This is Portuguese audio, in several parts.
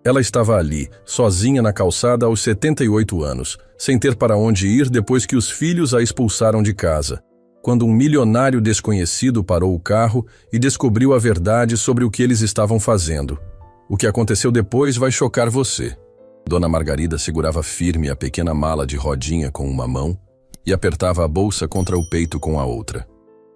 Ela estava ali, sozinha na calçada aos 78 anos, sem ter para onde ir depois que os filhos a expulsaram de casa, quando um milionário desconhecido parou o carro e descobriu a verdade sobre o que eles estavam fazendo. O que aconteceu depois vai chocar você. Dona Margarida segurava firme a pequena mala de rodinha com uma mão e apertava a bolsa contra o peito com a outra.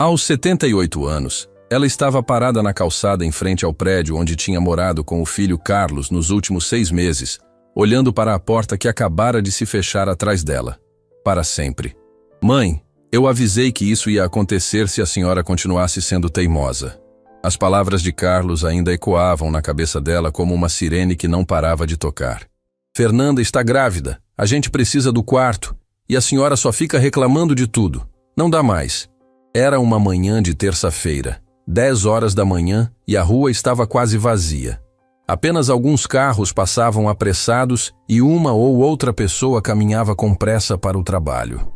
Aos 78 anos, ela estava parada na calçada em frente ao prédio onde tinha morado com o filho Carlos nos últimos 6 meses, olhando para a porta que acabara de se fechar atrás dela. Para sempre. Mãe, eu avisei que isso ia acontecer se a senhora continuasse sendo teimosa. As palavras de Carlos ainda ecoavam na cabeça dela como uma sirene que não parava de tocar. Fernanda está grávida, a gente precisa do quarto, e a senhora só fica reclamando de tudo. Não dá mais. Era uma manhã de terça-feira, 10 horas da manhã, e a rua estava quase vazia. Apenas alguns carros passavam apressados e uma ou outra pessoa caminhava com pressa para o trabalho.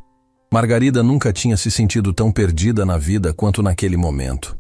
Margarida nunca tinha se sentido tão perdida na vida quanto naquele momento.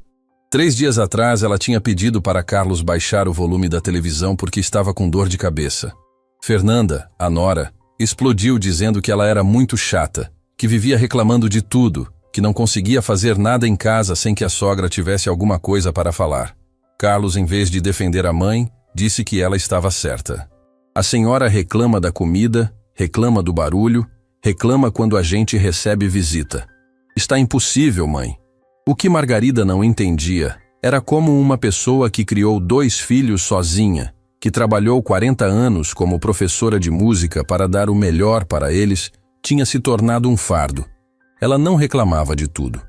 3 dias atrás, ela tinha pedido para Carlos baixar o volume da televisão porque estava com dor de cabeça. Fernanda, a nora, explodiu dizendo que ela era muito chata, que vivia reclamando de tudo, que não conseguia fazer nada em casa sem que a sogra tivesse alguma coisa para falar. Carlos, em vez de defender a mãe, disse que ela estava certa. A senhora reclama da comida, reclama do barulho, reclama quando a gente recebe visita. Está impossível, mãe. O que Margarida não entendia era como uma pessoa que criou 2 filhos sozinha, que trabalhou 40 anos como professora de música para dar o melhor para eles, tinha se tornado um fardo. Ela não reclamava de tudo.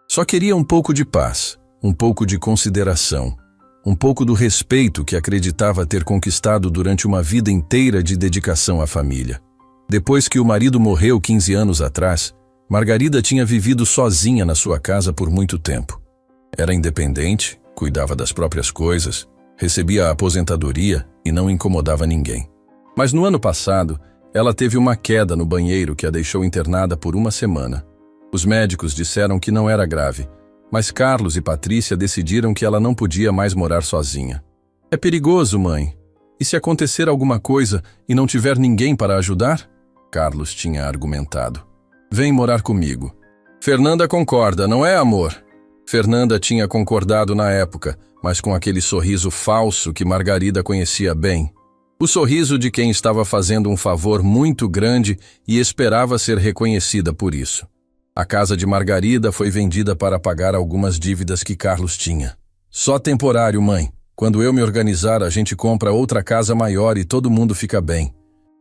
Só queria um pouco de paz, um pouco de consideração, um pouco do respeito que acreditava ter conquistado durante uma vida inteira de dedicação à família. Depois que o marido morreu 15 anos atrás, Margarida tinha vivido sozinha na sua casa por muito tempo. Era independente, cuidava das próprias coisas, recebia a aposentadoria e não incomodava ninguém. Mas no ano passado, ela teve uma queda no banheiro que a deixou internada por 1 semana. Os médicos disseram que não era grave, mas Carlos e Patrícia decidiram que ela não podia mais morar sozinha. É perigoso, mãe. E se acontecer alguma coisa e não tiver ninguém para ajudar? Carlos tinha argumentado. Vem morar comigo. Fernanda concorda, não é, amor? Fernanda tinha concordado na época, mas com aquele sorriso falso que Margarida conhecia bem. O sorriso de quem estava fazendo um favor muito grande e esperava ser reconhecida por isso. A casa de Margarida foi vendida para pagar algumas dívidas que Carlos tinha. Só temporário, mãe. Quando eu me organizar, a gente compra outra casa maior e todo mundo fica bem.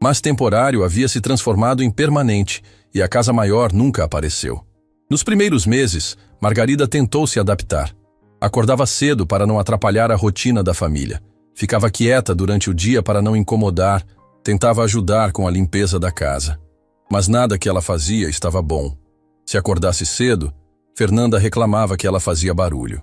Mas temporário havia se transformado em permanente e a casa maior nunca apareceu. Nos primeiros meses, Margarida tentou se adaptar. Acordava cedo para não atrapalhar a rotina da família. Ficava quieta durante o dia para não incomodar, tentava ajudar com a limpeza da casa. Mas nada que ela fazia estava bom. Se acordasse cedo, Fernanda reclamava que ela fazia barulho.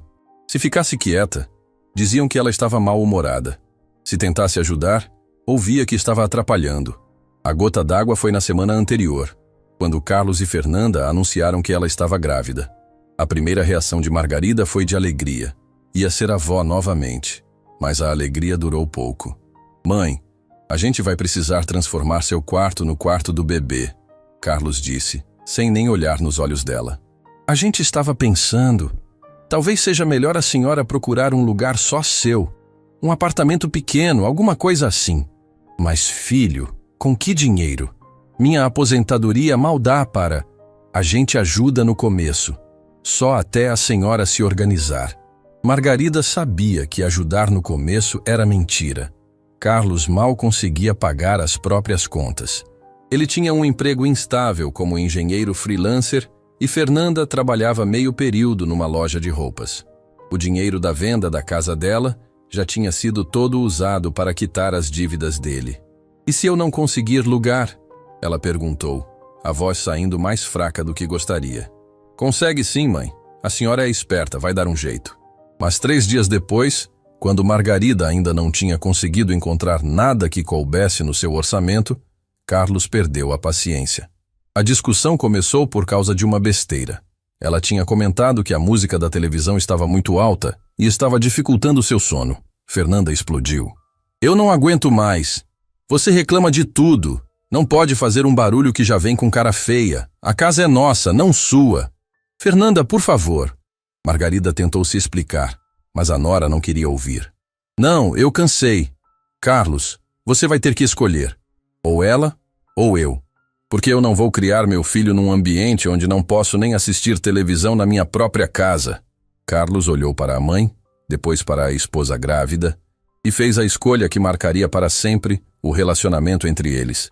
Se ficasse quieta, diziam que ela estava mal-humorada. Se tentasse ajudar, ouvia que estava atrapalhando. A gota d'água foi na semana anterior, quando Carlos e Fernanda anunciaram que ela estava grávida. A primeira reação de Margarida foi de alegria. Ia ser avó novamente, mas a alegria durou pouco. Mãe, a gente vai precisar transformar seu quarto no quarto do bebê, Carlos disse, sem nem olhar nos olhos dela. A gente estava pensando, talvez seja melhor a senhora procurar um lugar só seu, um apartamento pequeno, alguma coisa assim. Mas filho, com que dinheiro? Minha aposentadoria mal dá para... A gente ajuda no começo, só até a senhora se organizar. Margarida sabia que ajudar no começo era mentira. Carlos mal conseguia pagar as próprias contas. Ele tinha um emprego instável como engenheiro freelancer e Fernanda trabalhava meio período numa loja de roupas. O dinheiro da venda da casa dela já tinha sido todo usado para quitar as dívidas dele. E se eu não conseguir lugar? Ela perguntou, a voz saindo mais fraca do que gostaria. Consegue sim, mãe. A senhora é esperta, vai dar um jeito. Mas 3 dias depois, quando Margarida ainda não tinha conseguido encontrar nada que coubesse no seu orçamento, Carlos perdeu a paciência. A discussão começou por causa de uma besteira. Ela tinha comentado que a música da televisão estava muito alta e estava dificultando seu sono. Fernanda explodiu. Eu não aguento mais. Você reclama de tudo. Não pode fazer um barulho que já vem com cara feia. A casa é nossa, não sua. Fernanda, por favor. Margarida tentou se explicar, mas a nora não queria ouvir. Não, eu cansei. Carlos, você vai ter que escolher. Ou ela, ou eu. Porque eu não vou criar meu filho num ambiente onde não posso nem assistir televisão na minha própria casa. Carlos olhou para a mãe, depois para a esposa grávida, e fez a escolha que marcaria para sempre o relacionamento entre eles.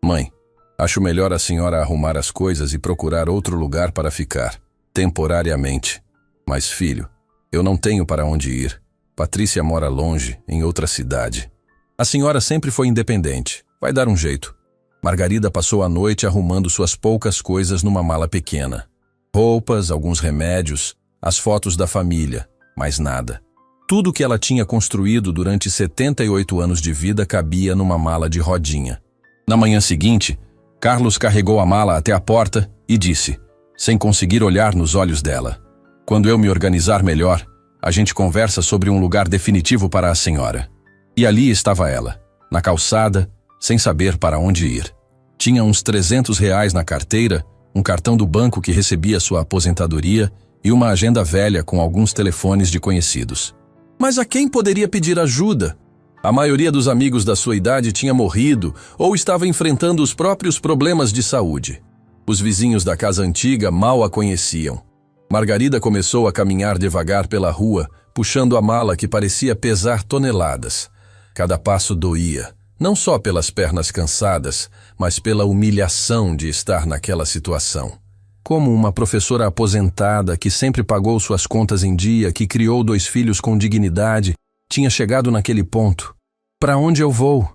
Mãe, acho melhor a senhora arrumar as coisas e procurar outro lugar para ficar, temporariamente. Mas, filho, eu não tenho para onde ir. Patrícia mora longe, em outra cidade. A senhora sempre foi independente. Vai dar um jeito. Margarida passou a noite arrumando suas poucas coisas numa mala pequena. Roupas, alguns remédios, as fotos da família, mais nada. Tudo que ela tinha construído durante 78 anos de vida cabia numa mala de rodinha. Na manhã seguinte, Carlos carregou a mala até a porta e disse, sem conseguir olhar nos olhos dela: "Quando eu me organizar melhor, a gente conversa sobre um lugar definitivo para a senhora." E ali estava ela, na calçada, sem saber para onde ir. Tinha uns R$300 na carteira, um cartão do banco que recebia sua aposentadoria e uma agenda velha com alguns telefones de conhecidos. Mas a quem poderia pedir ajuda? A maioria dos amigos da sua idade tinha morrido ou estava enfrentando os próprios problemas de saúde. Os vizinhos da casa antiga mal a conheciam. Margarida começou a caminhar devagar pela rua, puxando a mala que parecia pesar toneladas. Cada passo doía, não só pelas pernas cansadas, mas pela humilhação de estar naquela situação. Como uma professora aposentada que sempre pagou suas contas em dia, que criou 2 filhos com dignidade, tinha chegado naquele ponto. "Para onde eu vou?"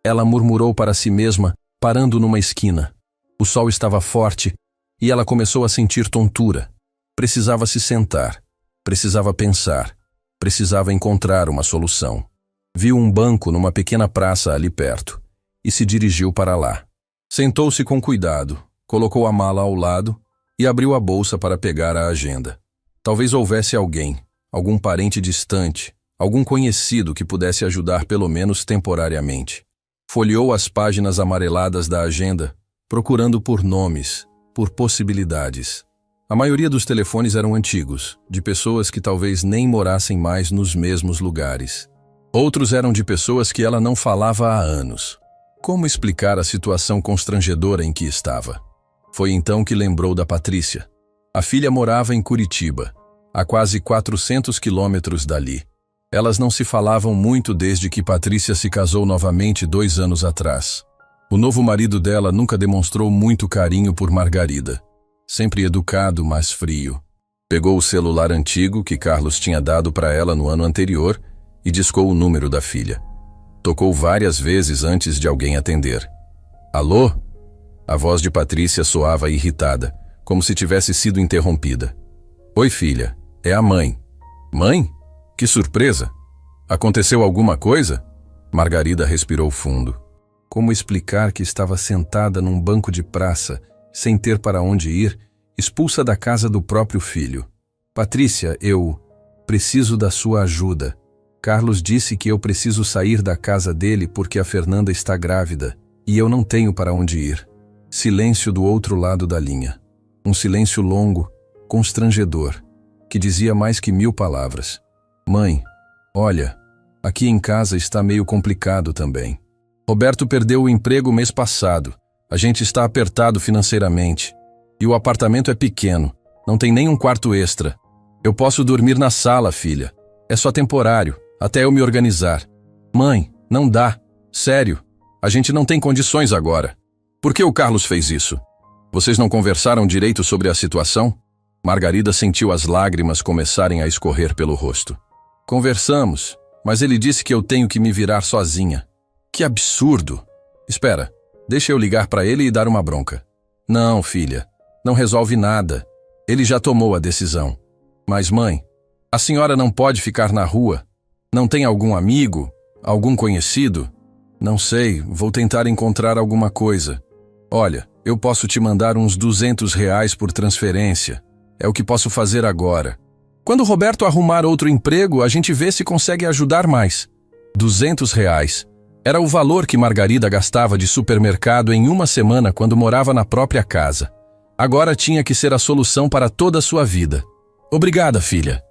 Ela murmurou para si mesma, parando numa esquina. O sol estava forte e ela começou a sentir tontura. Precisava se sentar, precisava pensar, precisava encontrar uma solução. Viu um banco numa pequena praça ali perto e se dirigiu para lá. Sentou-se com cuidado, colocou a mala ao lado e abriu a bolsa para pegar a agenda. Talvez houvesse alguém, algum parente distante, algum conhecido que pudesse ajudar pelo menos temporariamente. Folheou as páginas amareladas da agenda, procurando por nomes, por possibilidades. A maioria dos telefones eram antigos, de pessoas que talvez nem morassem mais nos mesmos lugares. Outros eram de pessoas que ela não falava há anos. Como explicar a situação constrangedora em que estava? Foi então que lembrou da Patrícia. A filha morava em Curitiba, a quase 400 quilômetros dali. Elas não se falavam muito desde que Patrícia se casou novamente 2 anos atrás. O novo marido dela nunca demonstrou muito carinho por Margarida. Sempre educado, mas frio. Pegou o celular antigo que Carlos tinha dado para ela no ano anterior e discou o número da filha. Tocou várias vezes antes de alguém atender. "Alô?" A voz de Patrícia soava irritada, como se tivesse sido interrompida. "Oi, filha, é a mãe." "Mãe? Que surpresa! Aconteceu alguma coisa?" Margarida respirou fundo. Como explicar que estava sentada num banco de praça, sem ter para onde ir, expulsa da casa do próprio filho? "Patrícia, eu preciso da sua ajuda. Carlos disse que eu preciso sair da casa dele porque a Fernanda está grávida e eu não tenho para onde ir." Silêncio do outro lado da linha. Um silêncio longo, constrangedor, que dizia mais que 1000 palavras. "Mãe, olha, aqui em casa está meio complicado também. Roberto perdeu o emprego mês passado. A gente está apertado financeiramente. E o apartamento é pequeno, não tem nem um quarto extra. Eu posso dormir na sala, filha. É só temporário, até eu me organizar." "Mãe, não dá. Sério. A gente não tem condições agora." "Por que o Carlos fez isso? Vocês não conversaram direito sobre a situação?" Margarida sentiu as lágrimas começarem a escorrer pelo rosto. "Conversamos, mas ele disse que eu tenho que me virar sozinha." "Que absurdo! Espera, deixa eu ligar para ele e dar uma bronca." "Não, filha, não resolve nada. Ele já tomou a decisão." "Mas, mãe, a senhora não pode ficar na rua. Não tem algum amigo, algum conhecido?" "Não sei, vou tentar encontrar alguma coisa. Olha, eu posso te mandar uns R$200 por transferência. É o que posso fazer agora. Quando o Roberto arrumar outro emprego, a gente vê se consegue ajudar mais." R$200. Era o valor que Margarida gastava de supermercado em uma semana quando morava na própria casa. Agora tinha que ser a solução para toda a sua vida. Obrigada, filha.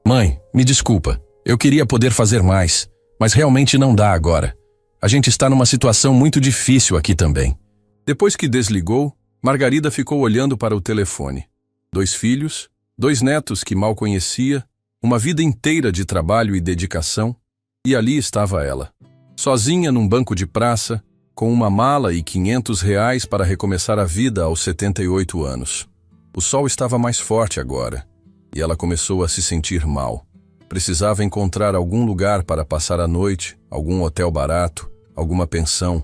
Mãe, me desculpa. Eu queria poder fazer mais, mas realmente não dá agora. A gente está numa situação muito difícil aqui também. Depois que desligou, Margarida ficou olhando para o telefone. 2 filhos, 2 netos que mal conhecia, uma vida inteira de trabalho e dedicação, e ali estava ela, sozinha num banco de praça, com uma mala e R$ 500 para recomeçar a vida aos 78 anos. O sol estava mais forte agora, e ela começou a se sentir mal. Precisava encontrar algum lugar para passar a noite, algum hotel barato, alguma pensão.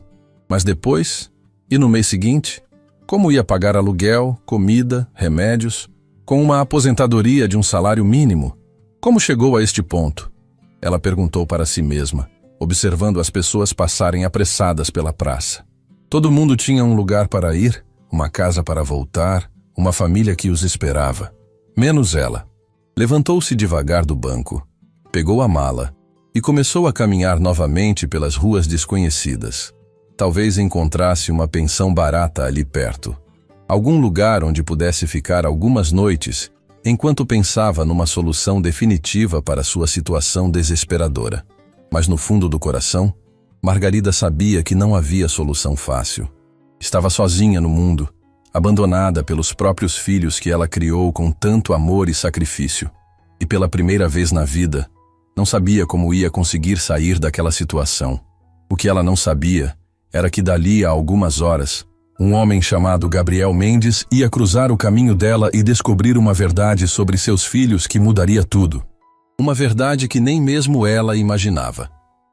Mas depois, e no mês seguinte, como ia pagar aluguel, comida, remédios, com uma aposentadoria de um salário mínimo? Como chegou a este ponto? Ela perguntou para si mesma, observando as pessoas passarem apressadas pela praça. Todo mundo tinha um lugar para ir, uma casa para voltar, uma família que os esperava. Menos ela. Levantou-se devagar do banco, pegou a mala e começou a caminhar novamente pelas ruas desconhecidas. Talvez encontrasse uma pensão barata ali perto. Algum lugar onde pudesse ficar algumas noites, enquanto pensava numa solução definitiva para sua situação desesperadora. Mas no fundo do coração, Margarida sabia que não havia solução fácil. Estava sozinha no mundo, abandonada pelos próprios filhos que ela criou com tanto amor e sacrifício. E pela primeira vez na vida, não sabia como ia conseguir sair daquela situação. O que ela não sabia era que dali a algumas horas, um homem chamado Gabriel Mendes ia cruzar o caminho dela e descobrir uma verdade sobre seus filhos que mudaria tudo. Uma verdade que nem mesmo ela imaginava,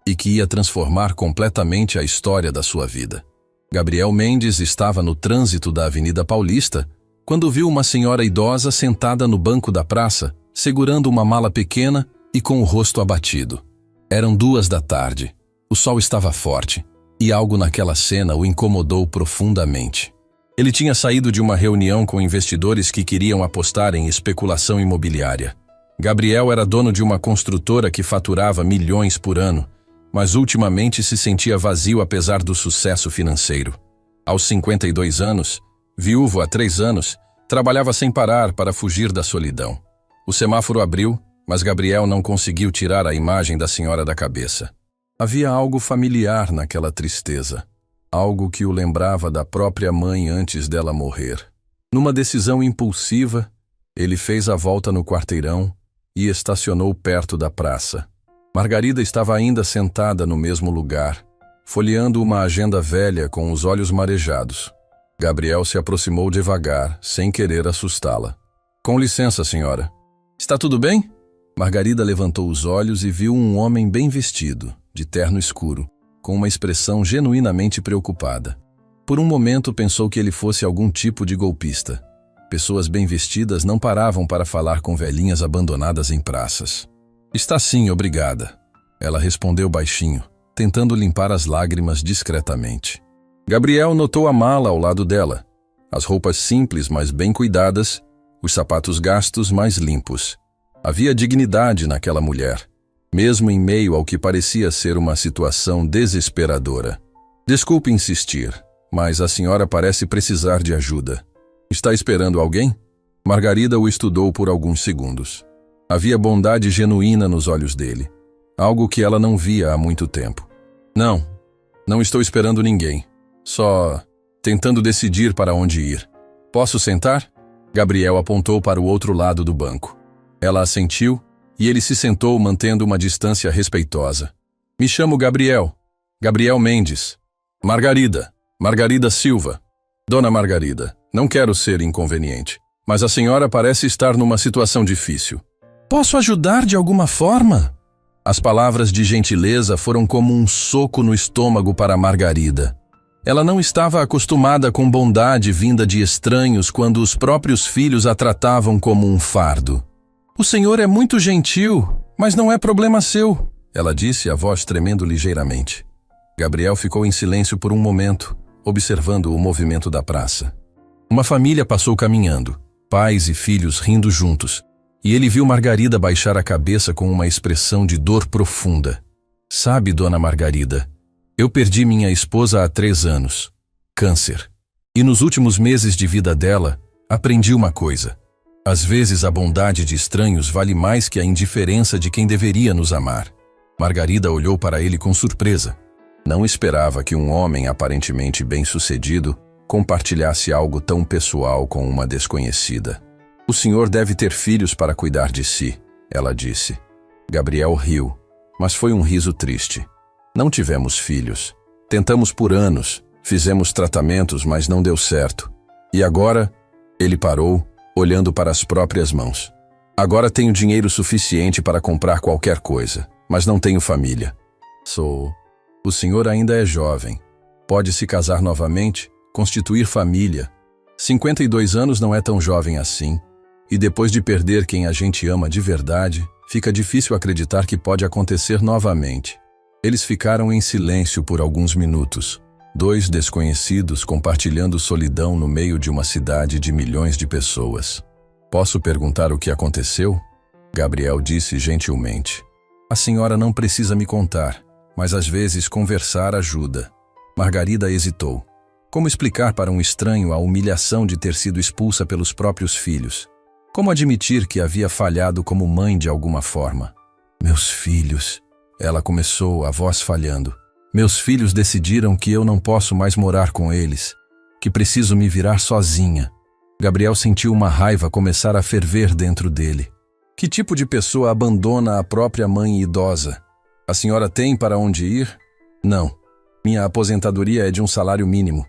e que ia transformar completamente a história da sua vida. Gabriel Mendes estava no trânsito da Avenida Paulista quando viu uma senhora idosa sentada no banco da praça, segurando uma mala pequena e com o rosto abatido. Eram 2 da tarde. O sol estava forte, e algo naquela cena o incomodou profundamente. Ele tinha saído de uma reunião com investidores que queriam apostar em especulação imobiliária. Gabriel era dono de uma construtora que faturava milhões por ano, mas ultimamente se sentia vazio apesar do sucesso financeiro. Aos 52 anos, viúvo há 3 anos, trabalhava sem parar para fugir da solidão. O semáforo abriu, mas Gabriel não conseguiu tirar a imagem da senhora da cabeça. Havia algo familiar naquela tristeza, algo que o lembrava da própria mãe antes dela morrer. Numa decisão impulsiva, ele fez a volta no quarteirão e estacionou perto da praça. Margarida estava ainda sentada no mesmo lugar, folheando uma agenda velha com os olhos marejados. Gabriel se aproximou devagar, sem querer assustá-la. Com licença, senhora. Está tudo bem? Margarida levantou os olhos e viu um homem bem vestido, de terno escuro, com uma expressão genuinamente preocupada. Por um momento pensou que ele fosse algum tipo de golpista. Pessoas bem vestidas não paravam para falar com velhinhas abandonadas em praças. Está sim, obrigada. Ela respondeu baixinho, tentando limpar as lágrimas discretamente. Gabriel notou a mala ao lado dela. As roupas simples, mas bem cuidadas, os sapatos gastos, mas limpos. Havia dignidade naquela mulher, mesmo em meio ao que parecia ser uma situação desesperadora. Desculpe insistir, mas a senhora parece precisar de ajuda. Está esperando alguém? Margarida o estudou por alguns segundos. Havia bondade genuína nos olhos dele, algo que ela não via há muito tempo. Não estou esperando ninguém. Só tentando decidir para onde ir. Posso sentar? Gabriel apontou para o outro lado do banco. Ela assentiu e ele se sentou mantendo uma distância respeitosa. Me chamo Gabriel. Gabriel Mendes. Margarida Silva. Dona Margarida, não quero ser inconveniente, mas a senhora parece estar numa situação difícil. Posso ajudar de alguma forma? As palavras de gentileza foram como um soco no estômago para Margarida. Ela não estava acostumada com bondade vinda de estranhos quando os próprios filhos a tratavam como um fardo. O senhor é muito gentil, mas não é problema seu, ela disse, a voz tremendo ligeiramente. Gabriel ficou em silêncio por um momento, observando o movimento da praça. Uma família passou caminhando, pais e filhos rindo juntos, e ele viu Margarida baixar a cabeça com uma expressão de dor profunda. Sabe, dona Margarida, Eu perdi minha esposa há 3 anos. Câncer. E nos últimos meses de vida dela, aprendi uma coisa. Às vezes a bondade de estranhos vale mais que a indiferença de quem deveria nos amar. Margarida olhou para ele com surpresa. Não esperava que um homem aparentemente bem-sucedido compartilhasse algo tão pessoal com uma desconhecida. O senhor deve ter filhos para cuidar de si, ela disse. Gabriel riu, mas foi um riso triste. Não tivemos filhos. Tentamos por anos, fizemos tratamentos, mas não deu certo. E agora, ele parou, olhando para as próprias mãos. Agora tenho dinheiro suficiente para comprar qualquer coisa, mas não tenho família. O senhor ainda é jovem. Pode se casar novamente, constituir família. 52 anos não é tão jovem assim. E depois de perder quem a gente ama de verdade, fica difícil acreditar que pode acontecer novamente. Eles ficaram em silêncio por alguns minutos. 2 desconhecidos compartilhando solidão no meio de uma cidade de milhões de pessoas. Posso perguntar o que aconteceu? Gabriel disse gentilmente. A senhora não precisa me contar, mas às vezes conversar ajuda. Margarida hesitou. Como explicar para um estranho a humilhação de ter sido expulsa pelos próprios filhos? Como admitir que havia falhado como mãe de alguma forma? Meus filhos... Ela começou, a voz falhando. Meus filhos decidiram que eu não posso mais morar com eles, que preciso me virar sozinha. Gabriel sentiu uma raiva começar a ferver dentro dele. Que tipo de pessoa abandona a própria mãe idosa? A senhora tem para onde ir? Não. Minha aposentadoria é de um salário mínimo.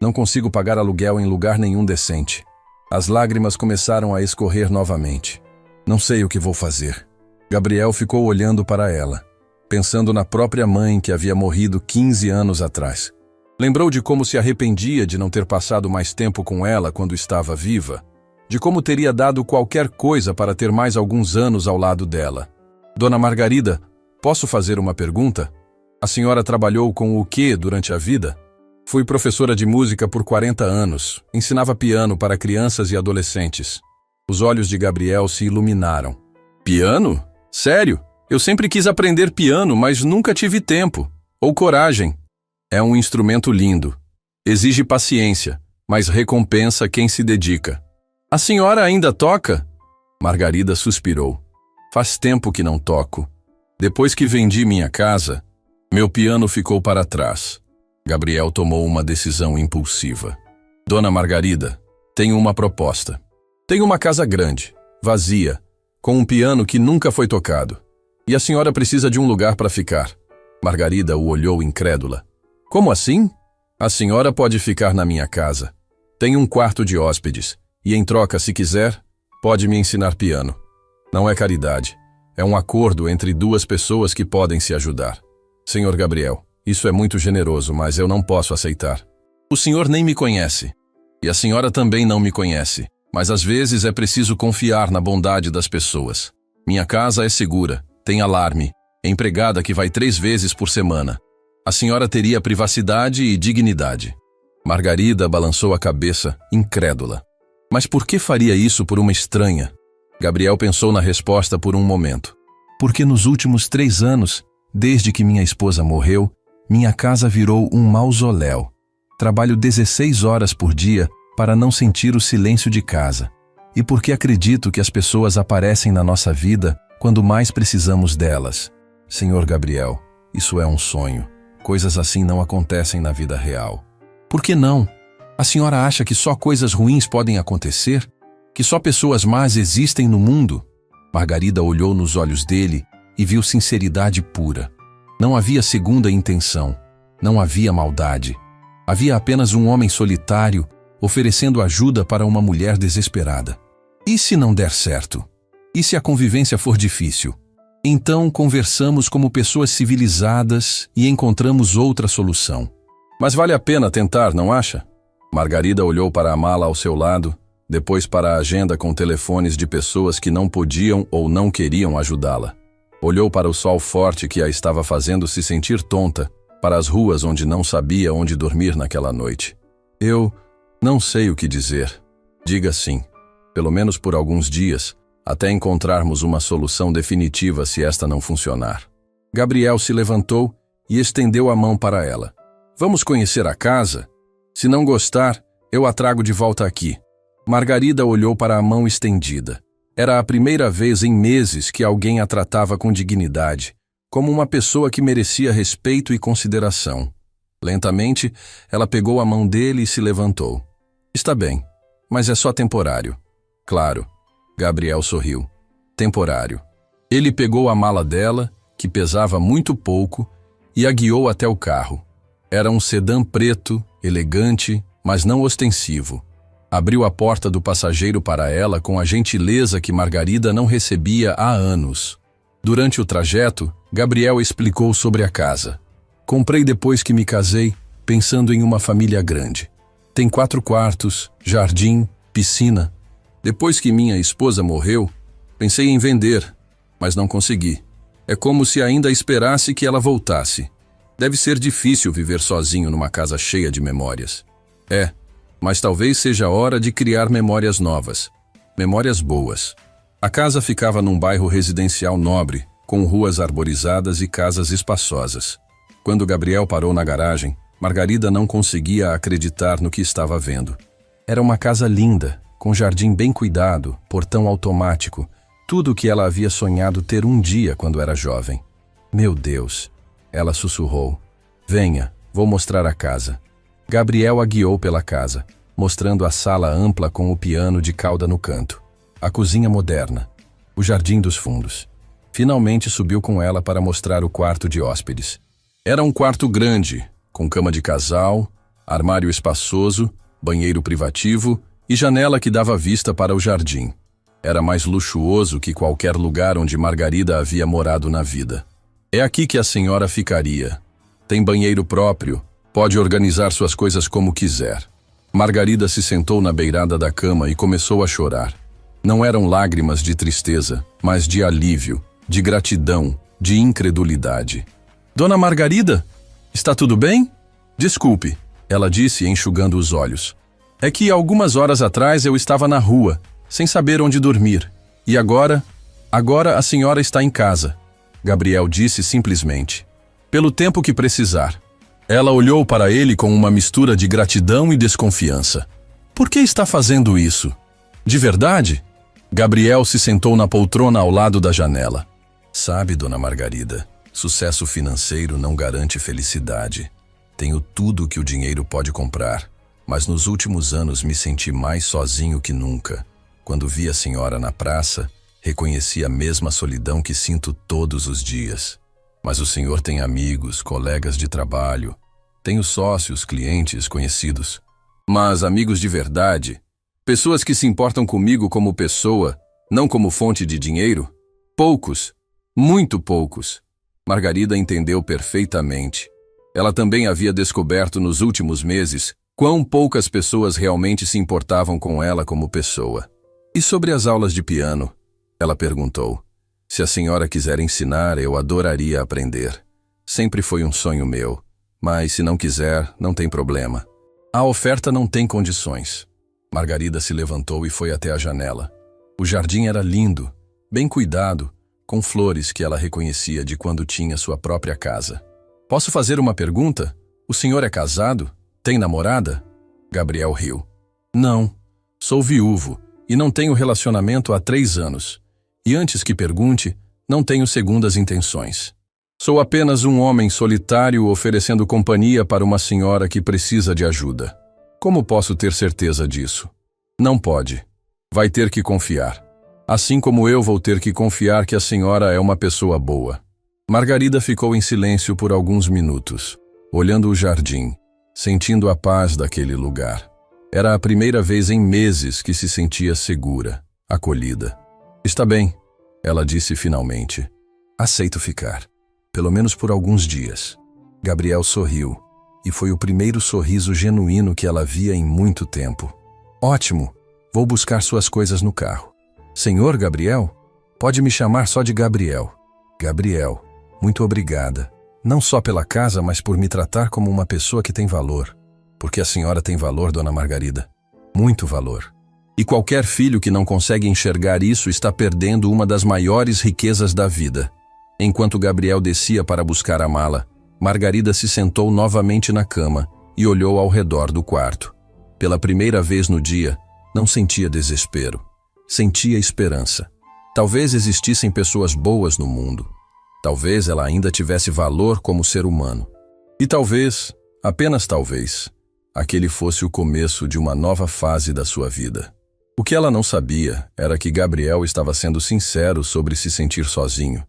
Não consigo pagar aluguel em lugar nenhum decente. As lágrimas começaram a escorrer novamente. Não sei o que vou fazer. Gabriel ficou olhando para ela, pensando na própria mãe que havia morrido 15 anos atrás. Lembrou de como se arrependia de não ter passado mais tempo com ela quando estava viva, de como teria dado qualquer coisa para ter mais alguns anos ao lado dela. Dona Margarida, posso fazer uma pergunta? A senhora trabalhou com o quê durante a vida? Fui professora de música por 40 anos, ensinava piano para crianças e adolescentes. Os olhos de Gabriel se iluminaram. Piano? Sério? Eu sempre quis aprender piano, mas nunca tive tempo, ou coragem. É um instrumento lindo. Exige paciência, mas recompensa quem se dedica. A senhora ainda toca? Margarida suspirou. Faz tempo que não toco. Depois que vendi minha casa, meu piano ficou para trás. Gabriel tomou uma decisão impulsiva. Dona Margarida, tenho uma proposta. Tenho uma casa grande, vazia, com um piano que nunca foi tocado. E a senhora precisa de um lugar para ficar. Margarida o olhou incrédula. Como assim? A senhora pode ficar na minha casa. Tenho um quarto de hóspedes. E em troca, se quiser, pode me ensinar piano. Não é caridade. É um acordo entre 2 pessoas que podem se ajudar. Senhor Gabriel, isso é muito generoso, mas eu não posso aceitar. O senhor nem me conhece. E a senhora também não me conhece. Mas às vezes é preciso confiar na bondade das pessoas. Minha casa é segura. Tem alarme, empregada que vai 3 vezes por semana. A senhora teria privacidade e dignidade. Margarida balançou a cabeça, incrédula. Mas por que faria isso por uma estranha? Gabriel pensou na resposta por um momento. Porque nos últimos 3 anos, desde que minha esposa morreu, minha casa virou um mausoléu. Trabalho 16 horas por dia para não sentir o silêncio de casa. E porque acredito que as pessoas aparecem na nossa vida quando mais precisamos delas. Senhor Gabriel, isso é um sonho. Coisas assim não acontecem na vida real. Por que não? A senhora acha que só coisas ruins podem acontecer? Que só pessoas más existem no mundo? Margarida olhou nos olhos dele e viu sinceridade pura. Não havia segunda intenção. Não havia maldade. Havia apenas um homem solitário oferecendo ajuda para uma mulher desesperada. E se não der certo? E se a convivência for difícil? Então conversamos como pessoas civilizadas e encontramos outra solução. Mas vale a pena tentar, não acha? Margarida olhou para a mala ao seu lado, depois para a agenda com telefones de pessoas que não podiam ou não queriam ajudá-la. Olhou para o sol forte que a estava fazendo se sentir tonta, para as ruas onde não sabia onde dormir naquela noite. Eu não sei o que dizer. Diga sim, pelo menos por alguns dias, até encontrarmos uma solução definitiva se esta não funcionar. Gabriel se levantou e estendeu a mão para ela. Vamos conhecer a casa? Se não gostar, eu a trago de volta aqui. Margarida olhou para a mão estendida. Era a primeira vez em meses que alguém a tratava com dignidade, como uma pessoa que merecia respeito e consideração. Lentamente, ela pegou a mão dele e se levantou. Está bem, mas é só temporário. Claro, Gabriel sorriu. Temporário. Ele pegou a mala dela, que pesava muito pouco, e a guiou até o carro. Era um sedã preto, elegante, mas não ostensivo. Abriu a porta do passageiro para ela com a gentileza que Margarida não recebia há anos. Durante o trajeto, Gabriel explicou sobre a casa. Comprei depois que me casei, pensando em uma família grande. Tem 4 quartos, jardim, piscina. Depois que minha esposa morreu, pensei em vender, mas não consegui. É como se ainda esperasse que ela voltasse. Deve ser difícil viver sozinho numa casa cheia de memórias. Mas talvez seja hora de criar memórias novas. Memórias boas. A casa ficava num bairro residencial nobre, com ruas arborizadas e casas espaçosas. Quando Gabriel parou na garagem, Margarida não conseguia acreditar no que estava vendo. Era uma casa linda, com jardim bem cuidado, portão automático, tudo o que ela havia sonhado ter um dia quando era jovem. Meu Deus, ela sussurrou. Venha, vou mostrar a casa. Gabriel a guiou pela casa, mostrando a sala ampla com o piano de cauda no canto, a cozinha moderna, o jardim dos fundos. Finalmente subiu com ela para mostrar o quarto de hóspedes. Era um quarto grande, com cama de casal, armário espaçoso, banheiro privativo e janela que dava vista para o jardim. Era mais luxuoso que qualquer lugar onde Margarida havia morado na vida. É aqui que a senhora ficaria. Tem banheiro próprio, pode organizar suas coisas como quiser. Margarida se sentou na beirada da cama e começou a chorar. Não eram lágrimas de tristeza, mas de alívio, de gratidão, de incredulidade. Dona Margarida, está tudo bem? Desculpe, ela disse enxugando os olhos. É que algumas horas atrás eu estava na rua, sem saber onde dormir. E agora a senhora está em casa, Gabriel disse simplesmente. Pelo tempo que precisar. Ela olhou para ele com uma mistura de gratidão e desconfiança. Por que está fazendo isso? De verdade? Gabriel se sentou na poltrona ao lado da janela. Sabe, dona Margarida, sucesso financeiro não garante felicidade. Tenho tudo o que o dinheiro pode comprar, mas nos últimos anos me senti mais sozinho que nunca. Quando vi a senhora na praça, reconheci a mesma solidão que sinto todos os dias. Mas o senhor tem amigos, colegas de trabalho, tenho sócios, clientes, conhecidos. Mas amigos de verdade, pessoas que se importam comigo como pessoa, não como fonte de dinheiro? Poucos, muito poucos. Margarida entendeu perfeitamente. Ela também havia descoberto nos últimos meses quão poucas pessoas realmente se importavam com ela como pessoa. E sobre as aulas de piano? Ela perguntou. Se a senhora quiser ensinar, eu adoraria aprender. Sempre foi um sonho meu, mas se não quiser, não tem problema. A oferta não tem condições. Margarida se levantou e foi até a janela. O jardim era lindo, bem cuidado, com flores que ela reconhecia de quando tinha sua própria casa. Posso fazer uma pergunta? O senhor é casado? Tem namorada? Gabriel riu. Não, sou viúvo e não tenho relacionamento há 3 anos. E antes que pergunte, não tenho segundas intenções. Sou apenas um homem solitário oferecendo companhia para uma senhora que precisa de ajuda. Como posso ter certeza disso? Não pode. Vai ter que confiar. Assim como eu vou ter que confiar que a senhora é uma pessoa boa. Margarida ficou em silêncio por alguns minutos, olhando o jardim, sentindo a paz daquele lugar. Era a primeira vez em meses que se sentia segura, acolhida. Está bem, ela disse finalmente. Aceito ficar, pelo menos por alguns dias. Gabriel sorriu, e foi o primeiro sorriso genuíno que ela via em muito tempo. Ótimo, vou buscar suas coisas no carro. Senhor Gabriel? Pode me chamar só de Gabriel. Gabriel, muito obrigada. Não só pela casa, mas por me tratar como uma pessoa que tem valor. Porque a senhora tem valor, dona Margarida. Muito valor. E qualquer filho que não consegue enxergar isso está perdendo uma das maiores riquezas da vida. Enquanto Gabriel descia para buscar a mala, Margarida se sentou novamente na cama e olhou ao redor do quarto. Pela primeira vez no dia, não sentia desespero. Sentia esperança. Talvez existissem pessoas boas no mundo. Talvez ela ainda tivesse valor como ser humano. E talvez, apenas talvez, aquele fosse o começo de uma nova fase da sua vida. O que ela não sabia era que Gabriel estava sendo sincero sobre se sentir sozinho,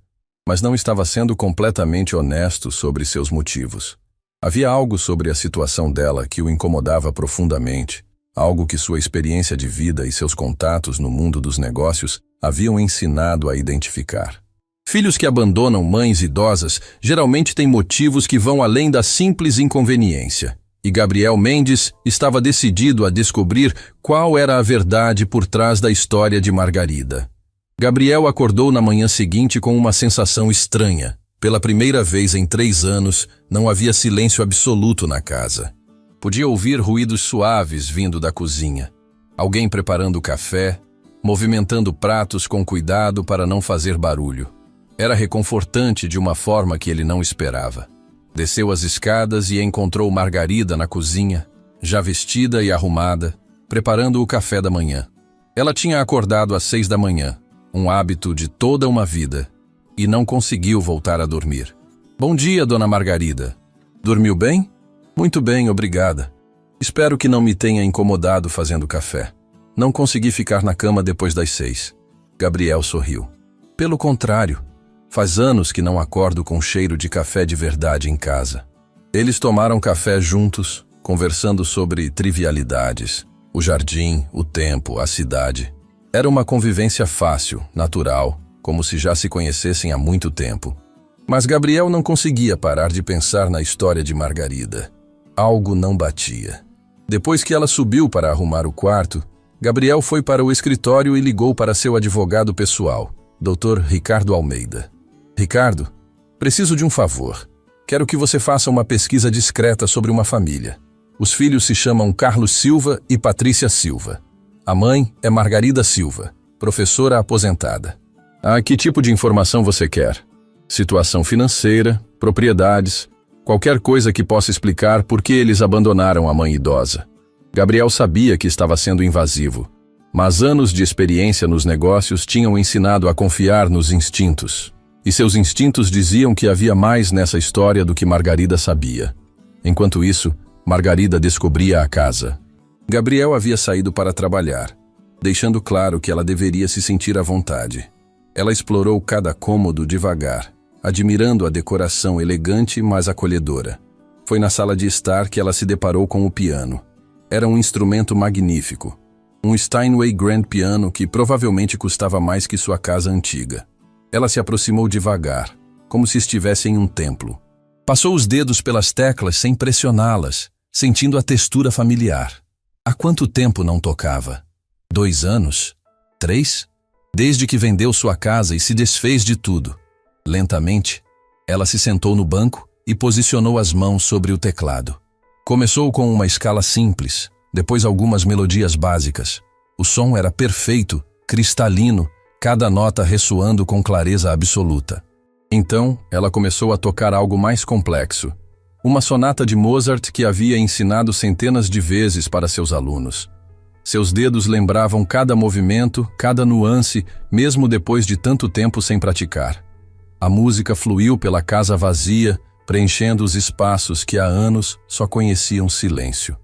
mas não estava sendo completamente honesto sobre seus motivos. Havia algo sobre a situação dela que o incomodava profundamente, algo que sua experiência de vida e seus contatos no mundo dos negócios haviam ensinado a identificar. Filhos que abandonam mães idosas geralmente têm motivos que vão além da simples inconveniência. E Gabriel Mendes estava decidido a descobrir qual era a verdade por trás da história de Margarida. Gabriel acordou na manhã seguinte com uma sensação estranha. Pela primeira vez em 3 anos, não havia silêncio absoluto na casa. Podia ouvir ruídos suaves vindo da cozinha. Alguém preparando café, movimentando pratos com cuidado para não fazer barulho. Era reconfortante de uma forma que ele não esperava. Desceu as escadas e encontrou Margarida na cozinha, já vestida e arrumada, preparando o café da manhã. Ela tinha acordado às 6 da manhã, um hábito de toda uma vida, e não conseguiu voltar a dormir. Bom dia, dona Margarida. Dormiu bem? Muito bem, obrigada. Espero que não me tenha incomodado fazendo café. Não consegui ficar na cama depois das 6. Gabriel sorriu. Pelo contrário. Faz anos que não acordo com cheiro de café de verdade em casa. Eles tomaram café juntos, conversando sobre trivialidades, o jardim, o tempo, a cidade. Era uma convivência fácil, natural, como se já se conhecessem há muito tempo. Mas Gabriel não conseguia parar de pensar na história de Margarida. Algo não batia. Depois que ela subiu para arrumar o quarto, Gabriel foi para o escritório e ligou para seu advogado pessoal, Dr. Ricardo Almeida. Ricardo, preciso de um favor. Quero que você faça uma pesquisa discreta sobre uma família. Os filhos se chamam Carlos Silva e Patrícia Silva. A mãe é Margarida Silva, professora aposentada. Que tipo de informação você quer? Situação financeira, propriedades, qualquer coisa que possa explicar por que eles abandonaram a mãe idosa. Gabriel sabia que estava sendo invasivo, mas anos de experiência nos negócios tinham ensinado a confiar nos instintos. E seus instintos diziam que havia mais nessa história do que Margarida sabia. Enquanto isso, Margarida descobria a casa. Gabriel havia saído para trabalhar, deixando claro que ela deveria se sentir à vontade. Ela explorou cada cômodo devagar, admirando a decoração elegante, mas acolhedora. Foi na sala de estar que ela se deparou com o piano. Era um instrumento magnífico. Um Steinway Grand Piano que provavelmente custava mais que sua casa antiga. Ela se aproximou devagar, como se estivesse em um templo. Passou os dedos pelas teclas sem pressioná-las, sentindo a textura familiar. Há quanto tempo não tocava? 2 anos? 3? Desde que vendeu sua casa e se desfez de tudo. Lentamente, ela se sentou no banco e posicionou as mãos sobre o teclado. Começou com uma escala simples, depois algumas melodias básicas. O som era perfeito, cristalino, cada nota ressoando com clareza absoluta. Então, ela começou a tocar algo mais complexo. Uma sonata de Mozart que havia ensinado centenas de vezes para seus alunos. Seus dedos lembravam cada movimento, cada nuance, mesmo depois de tanto tempo sem praticar. A música fluiu pela casa vazia, preenchendo os espaços que há anos só conheciam silêncio.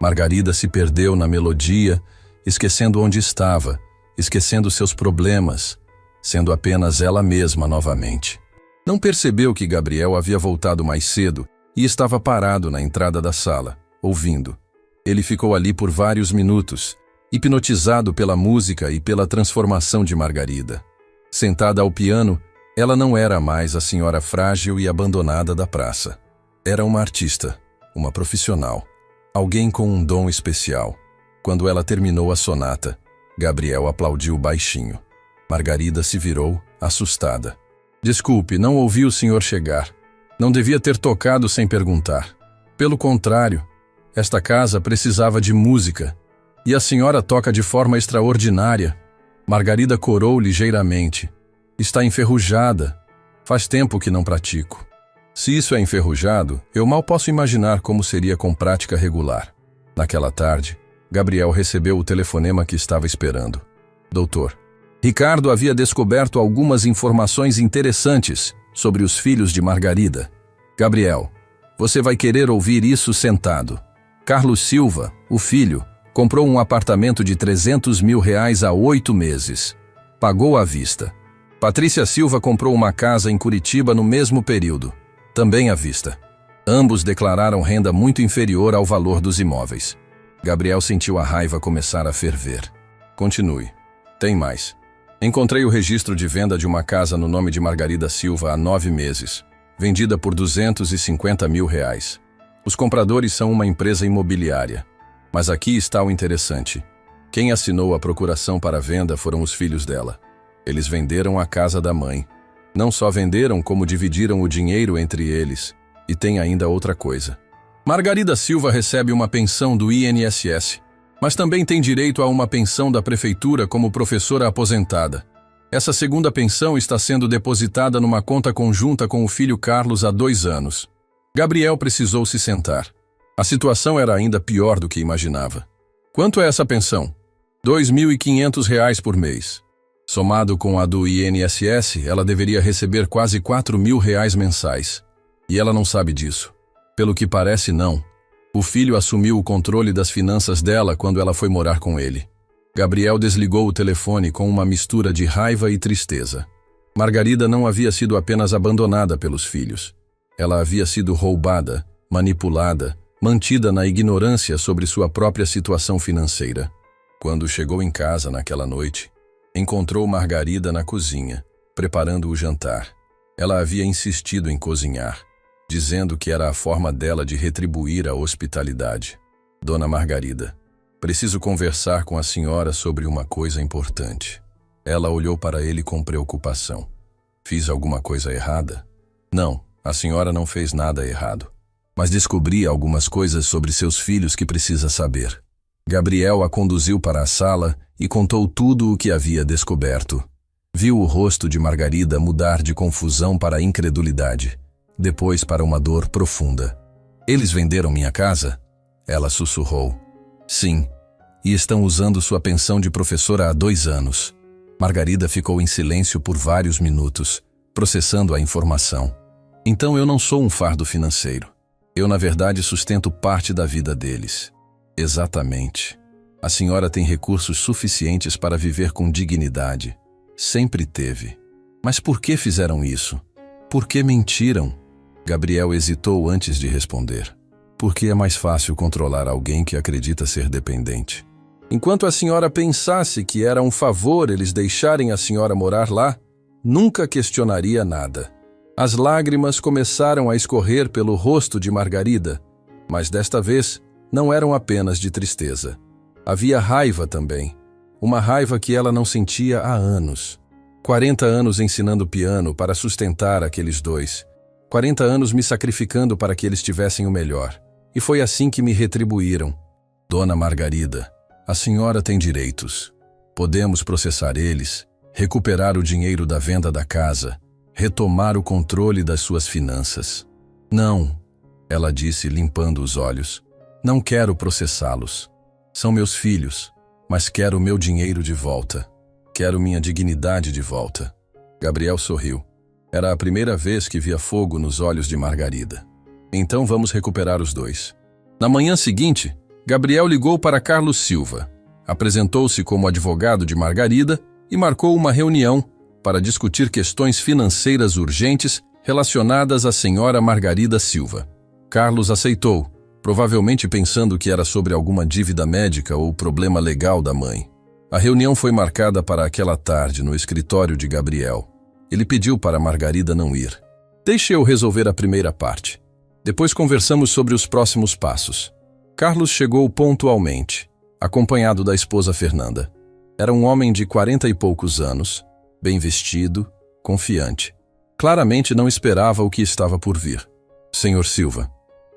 Margarida se perdeu na melodia, esquecendo onde estava, esquecendo seus problemas, sendo apenas ela mesma novamente. Não percebeu que Gabriel havia voltado mais cedo e estava parado na entrada da sala, ouvindo. Ele ficou ali por vários minutos, hipnotizado pela música e pela transformação de Margarida. Sentada ao piano, ela não era mais a senhora frágil e abandonada da praça. Era uma artista, uma profissional, alguém com um dom especial. Quando ela terminou a sonata, Gabriel aplaudiu baixinho. Margarida se virou, assustada. Desculpe, não ouvi o senhor chegar. Não devia ter tocado sem perguntar. Pelo contrário, esta casa precisava de música. E a senhora toca de forma extraordinária. Margarida corou ligeiramente. Está enferrujada. Faz tempo que não pratico. Se isso é enferrujado, eu mal posso imaginar como seria com prática regular. Naquela tarde, Gabriel recebeu o telefonema que estava esperando. Doutor, Ricardo havia descoberto algumas informações interessantes sobre os filhos de Margarida. Gabriel, você vai querer ouvir isso sentado. Carlos Silva, o filho, comprou um apartamento de R$300 mil há 8 meses. Pagou à vista. Patrícia Silva comprou uma casa em Curitiba no mesmo período, também à vista. Ambos declararam renda muito inferior ao valor dos imóveis. Gabriel sentiu a raiva começar a ferver. Continue. Tem mais. Encontrei o registro de venda de uma casa no nome de Margarida Silva há 9 meses, vendida por R$250 mil. Os compradores são uma empresa imobiliária. Mas aqui está o interessante. Quem assinou a procuração para a venda foram os filhos dela. Eles venderam a casa da mãe. Não só venderam, como dividiram o dinheiro entre eles. E tem ainda outra coisa. Margarida Silva recebe uma pensão do INSS, mas também tem direito a uma pensão da prefeitura como professora aposentada. Essa segunda pensão está sendo depositada numa conta conjunta com o filho Carlos há 2 anos. Gabriel precisou se sentar. A situação era ainda pior do que imaginava. Quanto é essa pensão? R$2.500 por mês. Somado com a do INSS, ela deveria receber quase R$4.000 mensais. E ela não sabe disso. Pelo que parece, não. O filho assumiu o controle das finanças dela quando ela foi morar com ele. Gabriel desligou o telefone com uma mistura de raiva e tristeza. Margarida não havia sido apenas abandonada pelos filhos. Ela havia sido roubada, manipulada, mantida na ignorância sobre sua própria situação financeira. Quando chegou em casa naquela noite, encontrou Margarida na cozinha, preparando o jantar. Ela havia insistido em cozinhar, dizendo que era a forma dela de retribuir a hospitalidade. Dona Margarida, preciso conversar com a senhora sobre uma coisa importante. Ela olhou para ele com preocupação. Fiz alguma coisa errada? Não, a senhora não fez nada errado. Mas descobri algumas coisas sobre seus filhos que precisa saber. Gabriel a conduziu para a sala e contou tudo o que havia descoberto. Viu o rosto de Margarida mudar de confusão para incredulidade, depois para uma dor profunda. Eles venderam minha casa? Ela sussurrou. Sim, e estão usando sua pensão de professora há 2 anos. Margarida ficou em silêncio por vários minutos, processando a informação. Então eu não sou um fardo financeiro. Eu, na verdade, sustento parte da vida deles. Exatamente. A senhora tem recursos suficientes para viver com dignidade. Sempre teve. Mas por que fizeram isso? Por que mentiram? Gabriel hesitou antes de responder. Porque é mais fácil controlar alguém que acredita ser dependente. Enquanto a senhora pensasse que era um favor eles deixarem a senhora morar lá, nunca questionaria nada. As lágrimas começaram a escorrer pelo rosto de Margarida, mas desta vez não eram apenas de tristeza. Havia raiva também, uma raiva que ela não sentia há anos. 40 anos ensinando piano para sustentar aqueles 2. 40 anos me sacrificando para que eles tivessem o melhor. E foi assim que me retribuíram. Dona Margarida, a senhora tem direitos. Podemos processar eles, recuperar o dinheiro da venda da casa, retomar o controle das suas finanças. Não, ela disse limpando os olhos. Não quero processá-los. São meus filhos, mas quero o meu dinheiro de volta. Quero minha dignidade de volta. Gabriel sorriu. Era a primeira vez que via fogo nos olhos de Margarida. Então vamos recuperar os 2. Na manhã seguinte, Gabriel ligou para Carlos Silva, apresentou-se como advogado de Margarida e marcou uma reunião para discutir questões financeiras urgentes relacionadas à senhora Margarida Silva. Carlos aceitou, provavelmente pensando que era sobre alguma dívida médica ou problema legal da mãe. A reunião foi marcada para aquela tarde no escritório de Gabriel. Ele pediu para Margarida não ir. Deixe eu resolver a primeira parte. Depois conversamos sobre os próximos passos. Carlos chegou pontualmente, acompanhado da esposa Fernanda. Era um homem de 40 e poucos anos, bem vestido, confiante. Claramente não esperava o que estava por vir. Senhor Silva,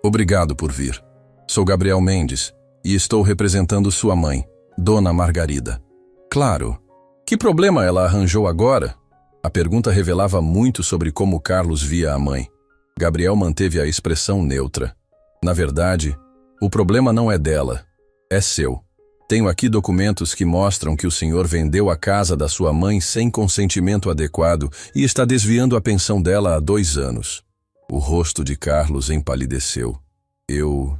obrigado por vir. Sou Gabriel Mendes e estou representando sua mãe, Dona Margarida. Claro. Que problema ela arranjou agora? A pergunta revelava muito sobre como Carlos via a mãe. Gabriel manteve a expressão neutra. Na verdade, o problema não é dela, é seu. Tenho aqui documentos que mostram que o senhor vendeu a casa da sua mãe sem consentimento adequado e está desviando a pensão dela há 2 anos. O rosto de Carlos empalideceu. Eu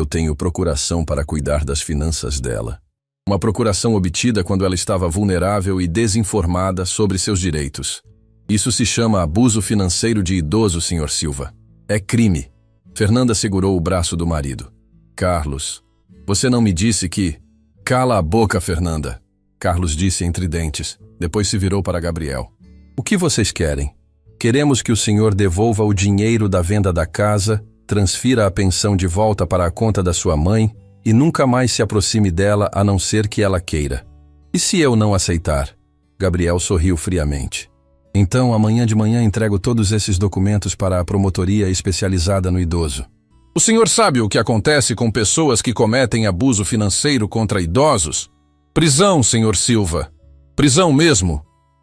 tenho procuração para cuidar das finanças dela. Uma procuração obtida quando ela estava vulnerável e desinformada sobre seus direitos. Isso se chama abuso financeiro de idoso, Sr. Silva. É crime. Fernanda segurou o braço do marido. Carlos, você não me disse que... Cala a boca, Fernanda. Carlos disse entre dentes. Depois se virou para Gabriel. O que vocês querem? Queremos que o senhor devolva o dinheiro da venda da casa, transfira a pensão de volta para a conta da sua mãe e nunca mais se aproxime dela a não ser que ela queira. E se eu não aceitar? Gabriel sorriu friamente. Então, amanhã de manhã entrego todos esses documentos para a promotoria especializada no idoso. O senhor sabe o que acontece com pessoas que cometem abuso financeiro contra idosos? Prisão, Sr. Silva. Prisão mesmo.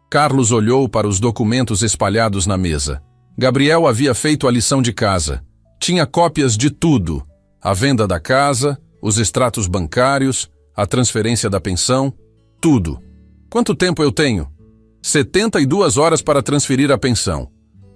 Carlos olhou para os documentos espalhados na mesa. Gabriel havia feito a lição de casa. Tinha cópias de tudo. A venda da casa, os extratos bancários, a transferência da pensão, tudo. Quanto tempo eu tenho? 72 horas para transferir a pensão.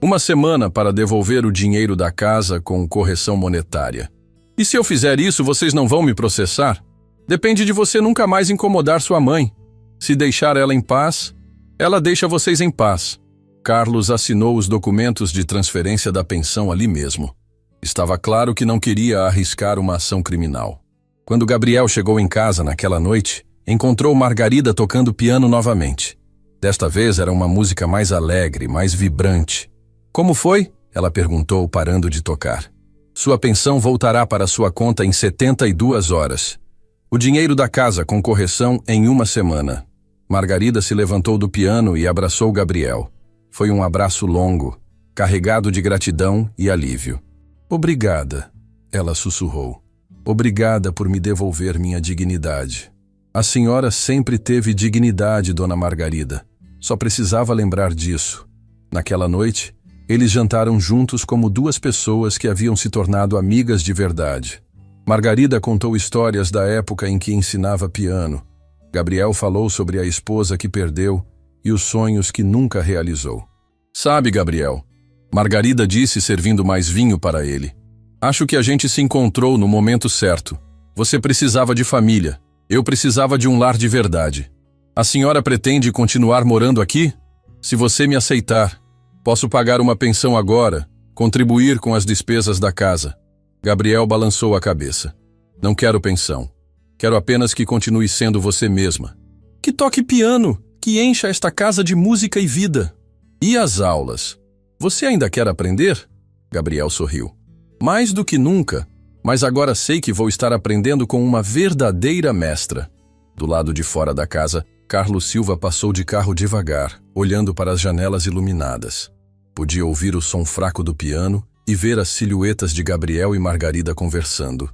1 semana para devolver o dinheiro da casa com correção monetária. E se eu fizer isso, vocês não vão me processar? Depende de você nunca mais incomodar sua mãe. Se deixar ela em paz, ela deixa vocês em paz. Carlos assinou os documentos de transferência da pensão ali mesmo. Estava claro que não queria arriscar uma ação criminal. Quando Gabriel chegou em casa naquela noite, encontrou Margarida tocando piano novamente. Desta vez era uma música mais alegre, mais vibrante. Como foi? Ela perguntou, parando de tocar. Sua pensão voltará para sua conta em 72 horas. O dinheiro da casa com correção em 1 semana. Margarida se levantou do piano e abraçou Gabriel. Foi um abraço longo, carregado de gratidão e alívio. Obrigada, ela sussurrou. Obrigada por me devolver minha dignidade. A senhora sempre teve dignidade, dona Margarida. Só precisava lembrar disso. Naquela noite, eles jantaram juntos como 2 pessoas que haviam se tornado amigas de verdade. Margarida contou histórias da época em que ensinava piano. Gabriel falou sobre a esposa que perdeu e os sonhos que nunca realizou. Sabe, Gabriel, Margarida disse servindo mais vinho para ele. Acho que a gente se encontrou no momento certo. Você precisava de família. Eu precisava de um lar de verdade. A senhora pretende continuar morando aqui? Se você me aceitar, posso pagar uma pensão agora, contribuir com as despesas da casa. Gabriel balançou a cabeça. Não quero pensão. Quero apenas que continue sendo você mesma. Que toque piano, que encha esta casa de música e vida. E as aulas? Você ainda quer aprender? Gabriel sorriu. Mais do que nunca, mas agora sei que vou estar aprendendo com uma verdadeira mestra. Do lado de fora da casa, Carlos Silva passou de carro devagar, olhando para as janelas iluminadas. Podia ouvir o som fraco do piano e ver as silhuetas de Gabriel e Margarida conversando.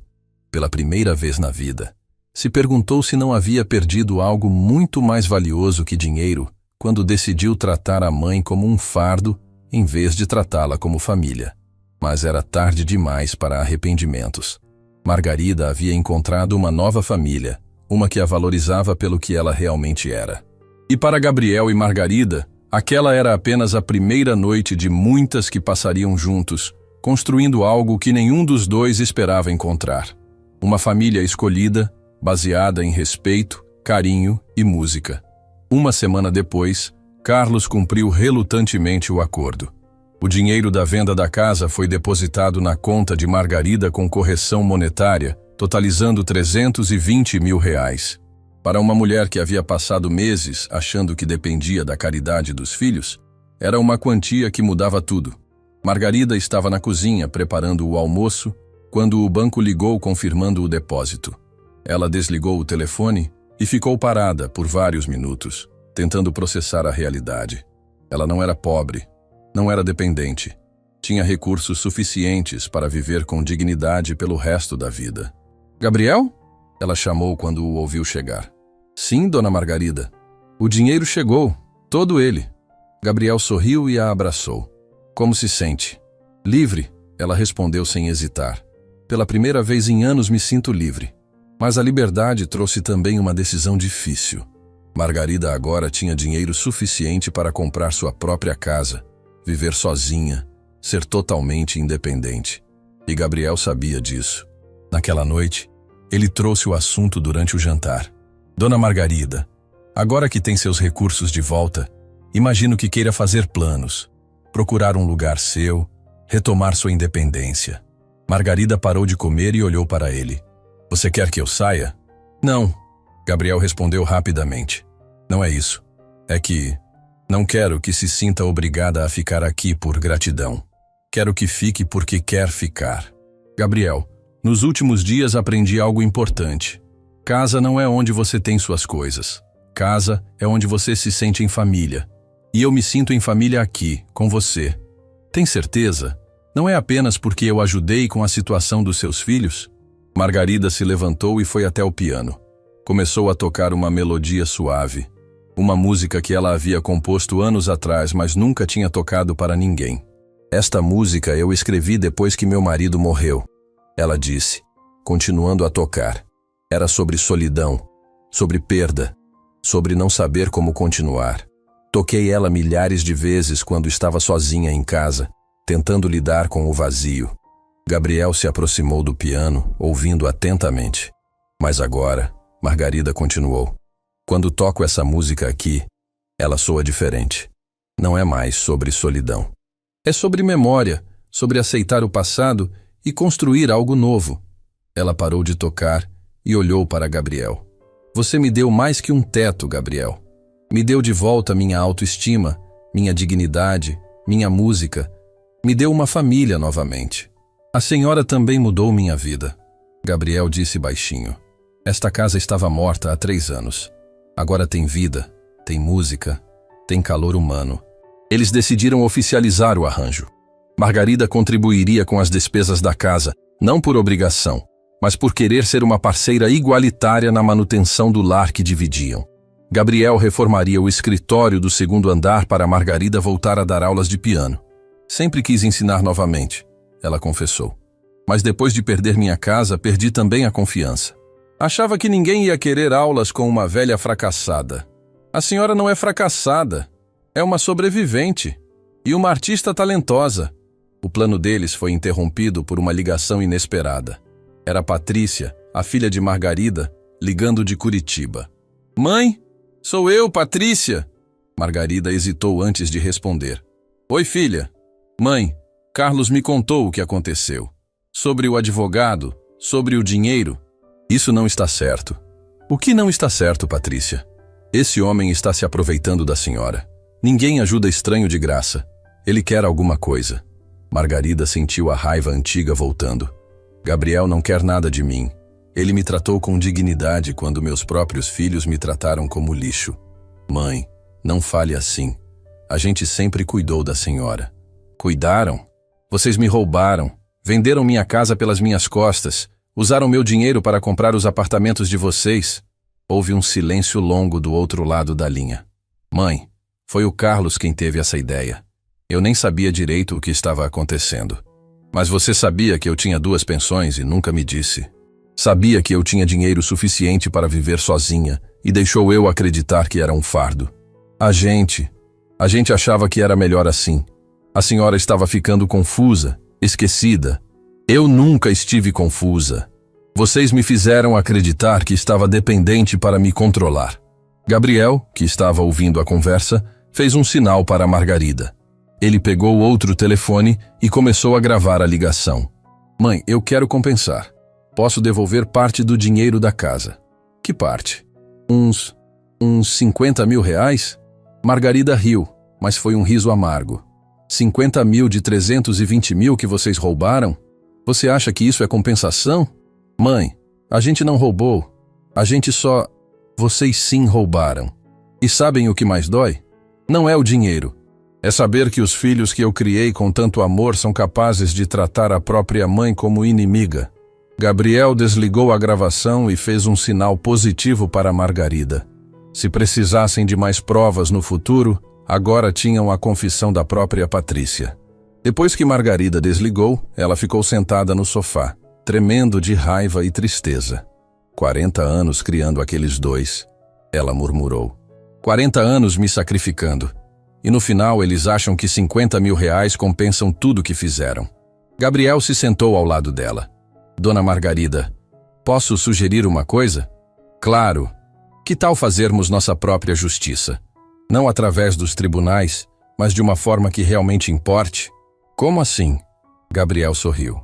Pela primeira vez na vida, se perguntou se não havia perdido algo muito mais valioso que dinheiro quando decidiu tratar a mãe como um fardo em vez de tratá-la como família. Mas era tarde demais para arrependimentos. Margarida havia encontrado uma nova família, uma que a valorizava pelo que ela realmente era. E para Gabriel e Margarida, aquela era apenas a primeira noite de muitas que passariam juntos, construindo algo que nenhum dos dois esperava encontrar. Uma família escolhida, baseada em respeito, carinho e música. 1 semana depois, Carlos cumpriu relutantemente o acordo. O dinheiro da venda da casa foi depositado na conta de Margarida com correção monetária, totalizando R$320 mil. Para uma mulher que havia passado meses achando que dependia da caridade dos filhos, era uma quantia que mudava tudo. Margarida estava na cozinha preparando o almoço quando o banco ligou confirmando o depósito. Ela desligou o telefone e ficou parada por vários minutos, tentando processar a realidade. Ela não era pobre, não era dependente. Tinha recursos suficientes para viver com dignidade pelo resto da vida. Gabriel? Ela chamou quando o ouviu chegar. Sim, dona Margarida. O dinheiro chegou, todo ele. Gabriel sorriu e a abraçou. Como se sente? Livre, ela respondeu sem hesitar. Pela primeira vez em anos me sinto livre. Mas a liberdade trouxe também uma decisão difícil. Margarida agora tinha dinheiro suficiente para comprar sua própria casa, viver sozinha, ser totalmente independente. E Gabriel sabia disso. Naquela noite, ele trouxe o assunto durante o jantar. Dona Margarida, agora que tem seus recursos de volta, imagino que queira fazer planos, procurar um lugar seu, retomar sua independência. Margarida parou de comer e olhou para ele. Você quer que eu saia? Não, Gabriel respondeu rapidamente. Não é isso. É que não quero que se sinta obrigada a ficar aqui por gratidão. Quero que fique porque quer ficar. Gabriel, nos últimos dias aprendi algo importante. Casa não é onde você tem suas coisas. Casa é onde você se sente em família. E eu me sinto em família aqui, com você. Tem certeza? Não é apenas porque eu ajudei com a situação dos seus filhos? Margarida se levantou e foi até o piano. Começou a tocar uma melodia suave. Uma música que ela havia composto anos atrás, mas nunca tinha tocado para ninguém. Esta música eu escrevi depois que meu marido morreu. Ela disse, continuando a tocar. Era sobre solidão, sobre perda, sobre não saber como continuar. Toquei ela milhares de vezes quando estava sozinha em casa, tentando lidar com o vazio. Gabriel se aproximou do piano, ouvindo atentamente. Mas agora, Margarida continuou. Quando toco essa música aqui, ela soa diferente. Não é mais sobre solidão. É sobre memória, sobre aceitar o passado e construir algo novo. Ela parou de tocar e olhou para Gabriel. Você me deu mais que um teto, Gabriel. Me deu de volta minha autoestima, minha dignidade, minha música. Me deu uma família novamente. A senhora também mudou minha vida. Gabriel disse baixinho. Esta casa estava morta há 3 anos. Agora tem vida, tem música, tem calor humano. Eles decidiram oficializar o arranjo. Margarida contribuiria com as despesas da casa, não por obrigação, mas por querer ser uma parceira igualitária na manutenção do lar que dividiam. Gabriel reformaria o escritório do 2º andar para Margarida voltar a dar aulas de piano. Sempre quis ensinar novamente, ela confessou. Mas depois de perder minha casa, perdi também a confiança. Achava que ninguém ia querer aulas com uma velha fracassada. A senhora não é fracassada, é uma sobrevivente e uma artista talentosa. O plano deles foi interrompido por uma ligação inesperada. Era Patrícia, a filha de Margarida, ligando de Curitiba. Mãe, sou eu, Patrícia. Margarida hesitou antes de responder. Oi, filha. Mãe, Carlos me contou o que aconteceu. Sobre o advogado, sobre o dinheiro. Isso não está certo. O que não está certo, Patrícia? Esse homem está se aproveitando da senhora. Ninguém ajuda estranho de graça. Ele quer alguma coisa. Margarida sentiu a raiva antiga voltando. Gabriel não quer nada de mim. Ele me tratou com dignidade quando meus próprios filhos me trataram como lixo. Mãe, não fale assim. A gente sempre cuidou da senhora. Cuidaram? Vocês me roubaram. Venderam minha casa pelas minhas costas. Usaram meu dinheiro para comprar os apartamentos de vocês. Houve um silêncio longo do outro lado da linha. Mãe, foi o Carlos quem teve essa ideia. Eu nem sabia direito o que estava acontecendo. Mas você sabia que eu tinha 2 pensões e nunca me disse. Sabia que eu tinha dinheiro suficiente para viver sozinha e deixou eu acreditar que era um fardo. A gente achava que era melhor assim. A senhora estava ficando confusa, esquecida. Eu nunca estive confusa. Vocês me fizeram acreditar que estava dependente para me controlar. Gabriel, que estava ouvindo a conversa, fez um sinal para Margarida. Ele pegou outro telefone e começou a gravar a ligação. Mãe, eu quero compensar. Posso devolver parte do dinheiro da casa. Que parte? Uns 50 mil reais? Margarida riu, mas foi um riso amargo. 50 mil de 320 mil que vocês roubaram? Você acha que isso é compensação? Mãe, a gente não roubou. A gente só... Vocês sim roubaram. E sabem o que mais dói? Não é o dinheiro. É saber que os filhos que eu criei com tanto amor são capazes de tratar a própria mãe como inimiga. Gabriel desligou a gravação e fez um sinal positivo para Margarida. Se precisassem de mais provas no futuro, agora tinham a confissão da própria Patrícia. Depois que Margarida desligou, ela ficou sentada no sofá, tremendo de raiva e tristeza. 40 anos criando aqueles dois, ela murmurou. 40 anos me sacrificando. E no final eles acham que 50 mil reais compensam tudo que fizeram. Gabriel se sentou ao lado dela. Dona Margarida, posso sugerir uma coisa? Claro. Que tal fazermos nossa própria justiça? Não através dos tribunais, mas de uma forma que realmente importe? Como assim? Gabriel sorriu.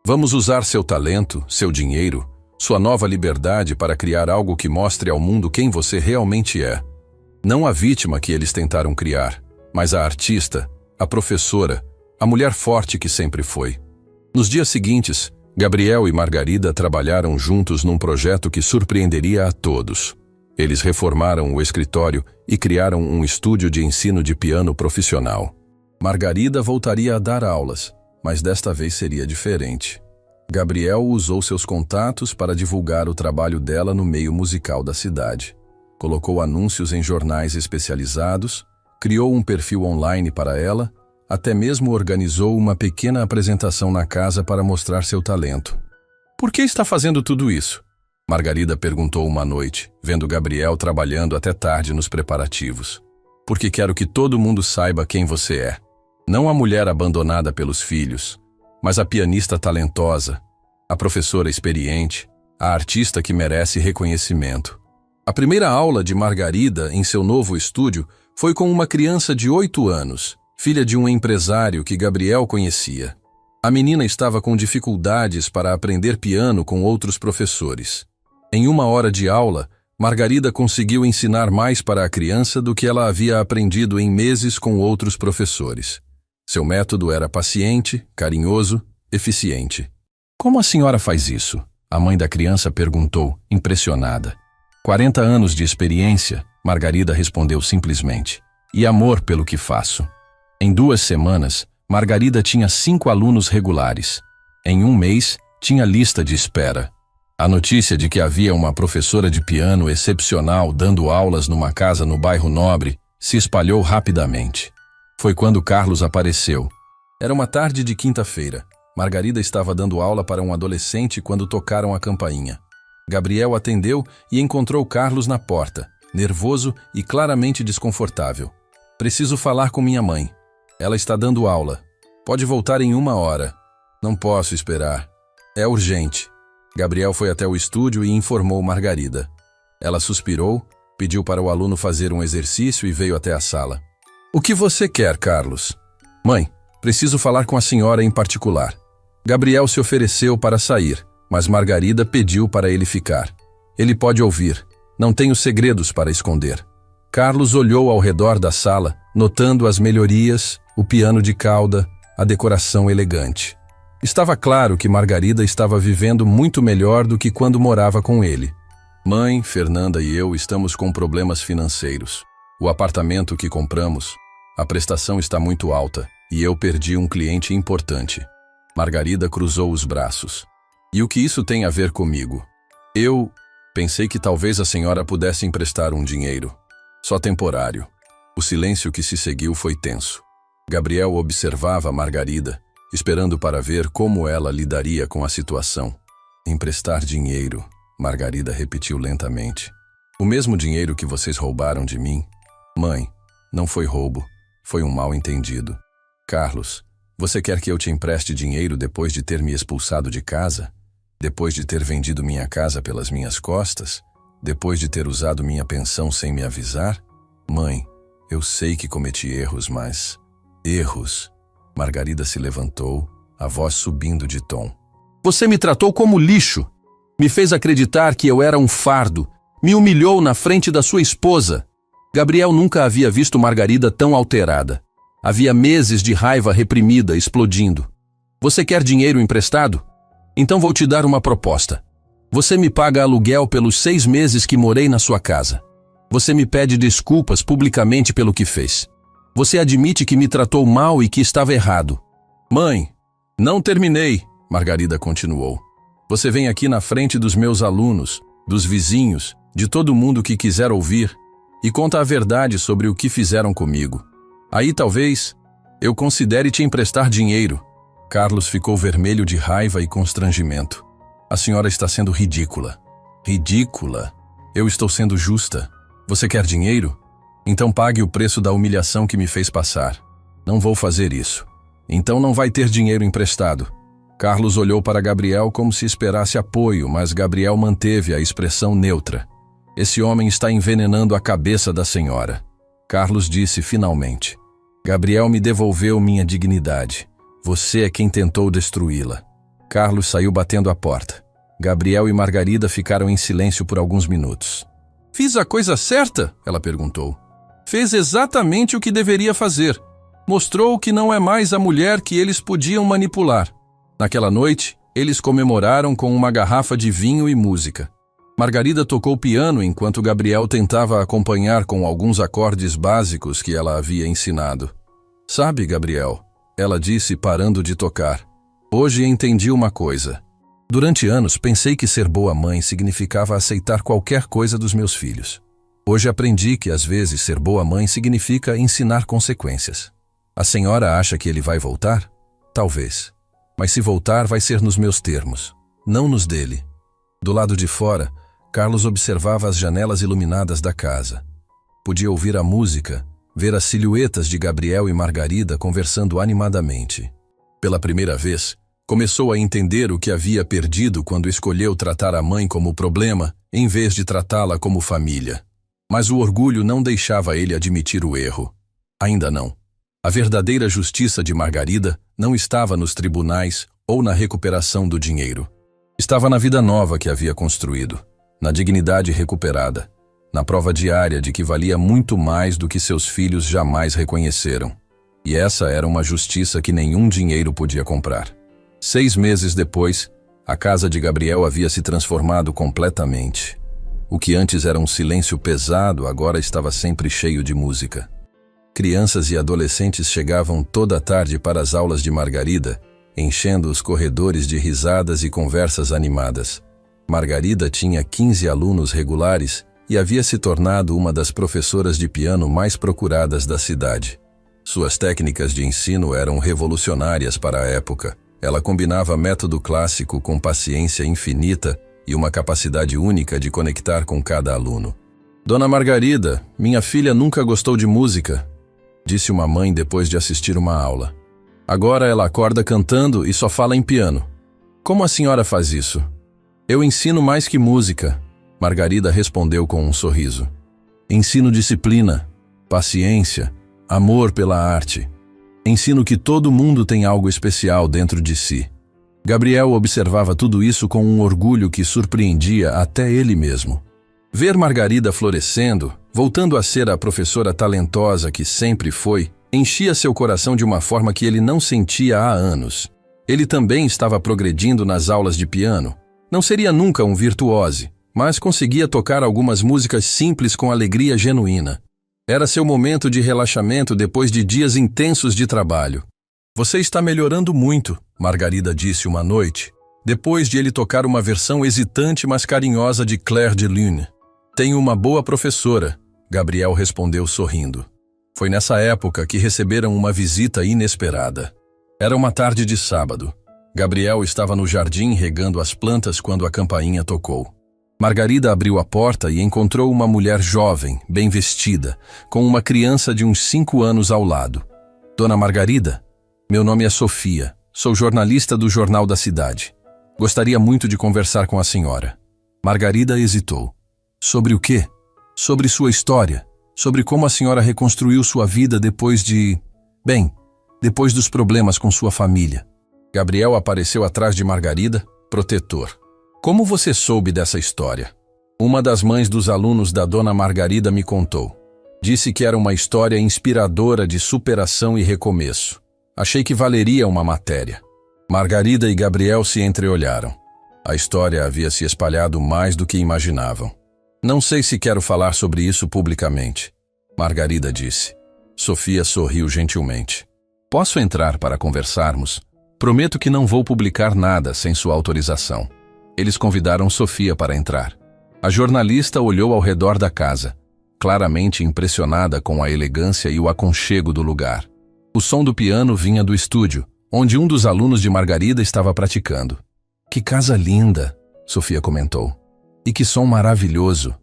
Vamos usar seu talento, seu dinheiro, sua nova liberdade para criar algo que mostre ao mundo quem você realmente é. Não a vítima que eles tentaram criar, mas a artista, a professora, a mulher forte que sempre foi. Nos dias seguintes, Gabriel e Margarida trabalharam juntos num projeto que surpreenderia a todos. Eles reformaram o escritório e criaram um estúdio de ensino de piano profissional. Margarida voltaria a dar aulas, mas desta vez seria diferente. Gabriel usou seus contatos para divulgar o trabalho dela no meio musical da cidade. Colocou anúncios em jornais especializados, criou um perfil online para ela, até mesmo organizou uma pequena apresentação na casa para mostrar seu talento. Por que está fazendo tudo isso? Margarida perguntou uma noite, vendo Gabriel trabalhando até tarde nos preparativos. Porque quero que todo mundo saiba quem você é. Não a mulher abandonada pelos filhos, mas a pianista talentosa, a professora experiente, a artista que merece reconhecimento. A primeira aula de Margarida em seu novo estúdio foi com uma criança de 8 anos, filha de um empresário que Gabriel conhecia. A menina estava com dificuldades para aprender piano com outros professores. Em 1 hora de aula, Margarida conseguiu ensinar mais para a criança do que ela havia aprendido em meses com outros professores. Seu método era paciente, carinhoso, eficiente. Como a senhora faz isso? A mãe da criança perguntou, impressionada. 40 anos de experiência, Margarida respondeu simplesmente. E amor pelo que faço. Em 2 semanas, Margarida tinha 5 alunos regulares. Em 1 mês, tinha lista de espera. A notícia de que havia uma professora de piano excepcional dando aulas numa casa no bairro Nobre se espalhou rapidamente. Foi quando Carlos apareceu. Era uma tarde de quinta-feira. Margarida estava dando aula para um adolescente quando tocaram a campainha. Gabriel atendeu e encontrou Carlos na porta, nervoso e claramente desconfortável. Preciso falar com minha mãe. Ela está dando aula. Pode voltar em 1 hora. Não posso esperar. É urgente. Gabriel foi até o estúdio e informou Margarida. Ela suspirou, pediu para o aluno fazer um exercício e veio até a sala. O que você quer, Carlos? Mãe, preciso falar com a senhora em particular. Gabriel se ofereceu para sair, mas Margarida pediu para ele ficar. Ele pode ouvir. Não tenho segredos para esconder. Carlos olhou ao redor da sala, notando as melhorias, o piano de cauda, a decoração elegante. Estava claro que Margarida estava vivendo muito melhor do que quando morava com ele. Mãe, Fernanda e eu estamos com problemas financeiros. O apartamento que compramos, a prestação está muito alta e eu perdi um cliente importante. Margarida cruzou os braços. E o que isso tem a ver comigo? Eu pensei que talvez a senhora pudesse emprestar um dinheiro. Só temporário. O silêncio que se seguiu foi tenso. Gabriel observava Margarida, esperando para ver como ela lidaria com a situação. Emprestar dinheiro, Margarida repetiu lentamente. O mesmo dinheiro que vocês roubaram de mim? Mãe, não foi roubo, foi um mal-entendido. Carlos, você quer que eu te empreste dinheiro depois de ter me expulsado de casa? Depois de ter vendido minha casa pelas minhas costas? Depois de ter usado minha pensão sem me avisar? Mãe, eu sei que cometi erros, mas... Erros? Margarida se levantou, a voz subindo de tom. Você me tratou como lixo. Me fez acreditar que eu era um fardo. Me humilhou na frente da sua esposa. Gabriel nunca havia visto Margarida tão alterada. Havia meses de raiva reprimida explodindo. Você quer dinheiro emprestado? Então vou te dar uma proposta. Você me paga aluguel pelos 6 meses que morei na sua casa. Você me pede desculpas publicamente pelo que fez. Você admite que me tratou mal e que estava errado. Mãe, não terminei, Margarida continuou. Você vem aqui na frente dos meus alunos, dos vizinhos, de todo mundo que quiser ouvir, e conta a verdade sobre o que fizeram comigo. Aí talvez Eu considere te emprestar dinheiro. Carlos ficou vermelho de raiva e constrangimento. A senhora está sendo ridícula. Ridícula? Eu estou sendo justa. Você quer dinheiro? Então pague o preço da humilhação que me fez passar. Não vou fazer isso. Então não vai ter dinheiro emprestado. Carlos olhou para Gabriel como se esperasse apoio, mas Gabriel manteve a expressão neutra. Esse homem está envenenando a cabeça da senhora. Carlos disse finalmente. Gabriel me devolveu minha dignidade. Você é quem tentou destruí-la. Carlos saiu batendo a porta. Gabriel e Margarida ficaram em silêncio por alguns minutos. Fiz a coisa certa? Ela perguntou. Fez exatamente o que deveria fazer. Mostrou que não é mais a mulher que eles podiam manipular. Naquela noite, eles comemoraram com uma garrafa de vinho e música. Margarida tocou piano enquanto Gabriel tentava acompanhar com alguns acordes básicos que ela havia ensinado. Sabe, Gabriel, ela disse parando de tocar. Hoje entendi uma coisa. Durante anos pensei que ser boa mãe significava aceitar qualquer coisa dos meus filhos. Hoje aprendi que às vezes ser boa mãe significa ensinar consequências. A senhora acha que ele vai voltar? Talvez. Mas se voltar vai ser nos meus termos, não nos dele. Do lado de fora, Carlos observava as janelas iluminadas da casa. Podia ouvir a música, ver as silhuetas de Gabriel e Margarida conversando animadamente. Pela primeira vez, começou a entender o que havia perdido quando escolheu tratar a mãe como problema, em vez de tratá-la como família. Mas o orgulho não deixava ele admitir o erro. Ainda não. A verdadeira justiça de Margarida não estava nos tribunais ou na recuperação do dinheiro. Estava na vida nova que havia construído, na dignidade recuperada, na prova diária de que valia muito mais do que seus filhos jamais reconheceram. E essa era uma justiça que nenhum dinheiro podia comprar. 6 meses depois, a casa de Gabriel havia se transformado completamente. O que antes era um silêncio pesado agora estava sempre cheio de música. Crianças e adolescentes chegavam toda a tarde para as aulas de Margarida, enchendo os corredores de risadas e conversas animadas. Margarida tinha 15 alunos regulares e havia se tornado uma das professoras de piano mais procuradas da cidade. Suas técnicas de ensino eram revolucionárias para a época. Ela combinava método clássico com paciência infinita e uma capacidade única de conectar com cada aluno. Dona Margarida, minha filha nunca gostou de música, disse uma mãe depois de assistir uma aula. Agora ela acorda cantando e só fala em piano. Como a senhora faz isso? Eu ensino mais que música, Margarida respondeu com um sorriso. Ensino disciplina, paciência, amor pela arte. Ensino que todo mundo tem algo especial dentro de si. Gabriel observava tudo isso com um orgulho que surpreendia até ele mesmo. Ver Margarida florescendo, voltando a ser a professora talentosa que sempre foi, enchia seu coração de uma forma que ele não sentia há anos. Ele também estava progredindo nas aulas de piano. Não seria nunca um virtuose, mas conseguia tocar algumas músicas simples com alegria genuína. Era seu momento de relaxamento depois de dias intensos de trabalho. Você está melhorando muito, Margarida disse uma noite, depois de ele tocar uma versão hesitante mas carinhosa de Clair de Lune. Tenho uma boa professora, Gabriel respondeu sorrindo. Foi nessa época que receberam uma visita inesperada. Era uma tarde de sábado. Gabriel estava no jardim regando as plantas quando a campainha tocou. Margarida abriu a porta e encontrou uma mulher jovem, bem vestida, com uma criança de uns 5 anos ao lado. Dona Margarida, meu nome é Sofia, sou jornalista do Jornal da Cidade. Gostaria muito de conversar com a senhora. Margarida hesitou. Sobre o quê? Sobre sua história, sobre como a senhora reconstruiu sua vida depois de... depois dos problemas com sua família. Gabriel apareceu atrás de Margarida, protetor. Como você soube dessa história? Uma das mães dos alunos da Dona Margarida me contou. Disse que era uma história inspiradora de superação e recomeço. Achei que valeria uma matéria. Margarida e Gabriel se entreolharam. A história havia se espalhado mais do que imaginavam. Não sei se quero falar sobre isso publicamente, Margarida disse. Sofia sorriu gentilmente. Posso entrar para conversarmos? Prometo que não vou publicar nada sem sua autorização. Eles convidaram Sofia para entrar. A jornalista olhou ao redor da casa, claramente impressionada com a elegância e o aconchego do lugar. O som do piano vinha do estúdio, onde um dos alunos de Margarida estava praticando. Que casa linda, Sofia comentou. E que som maravilhoso.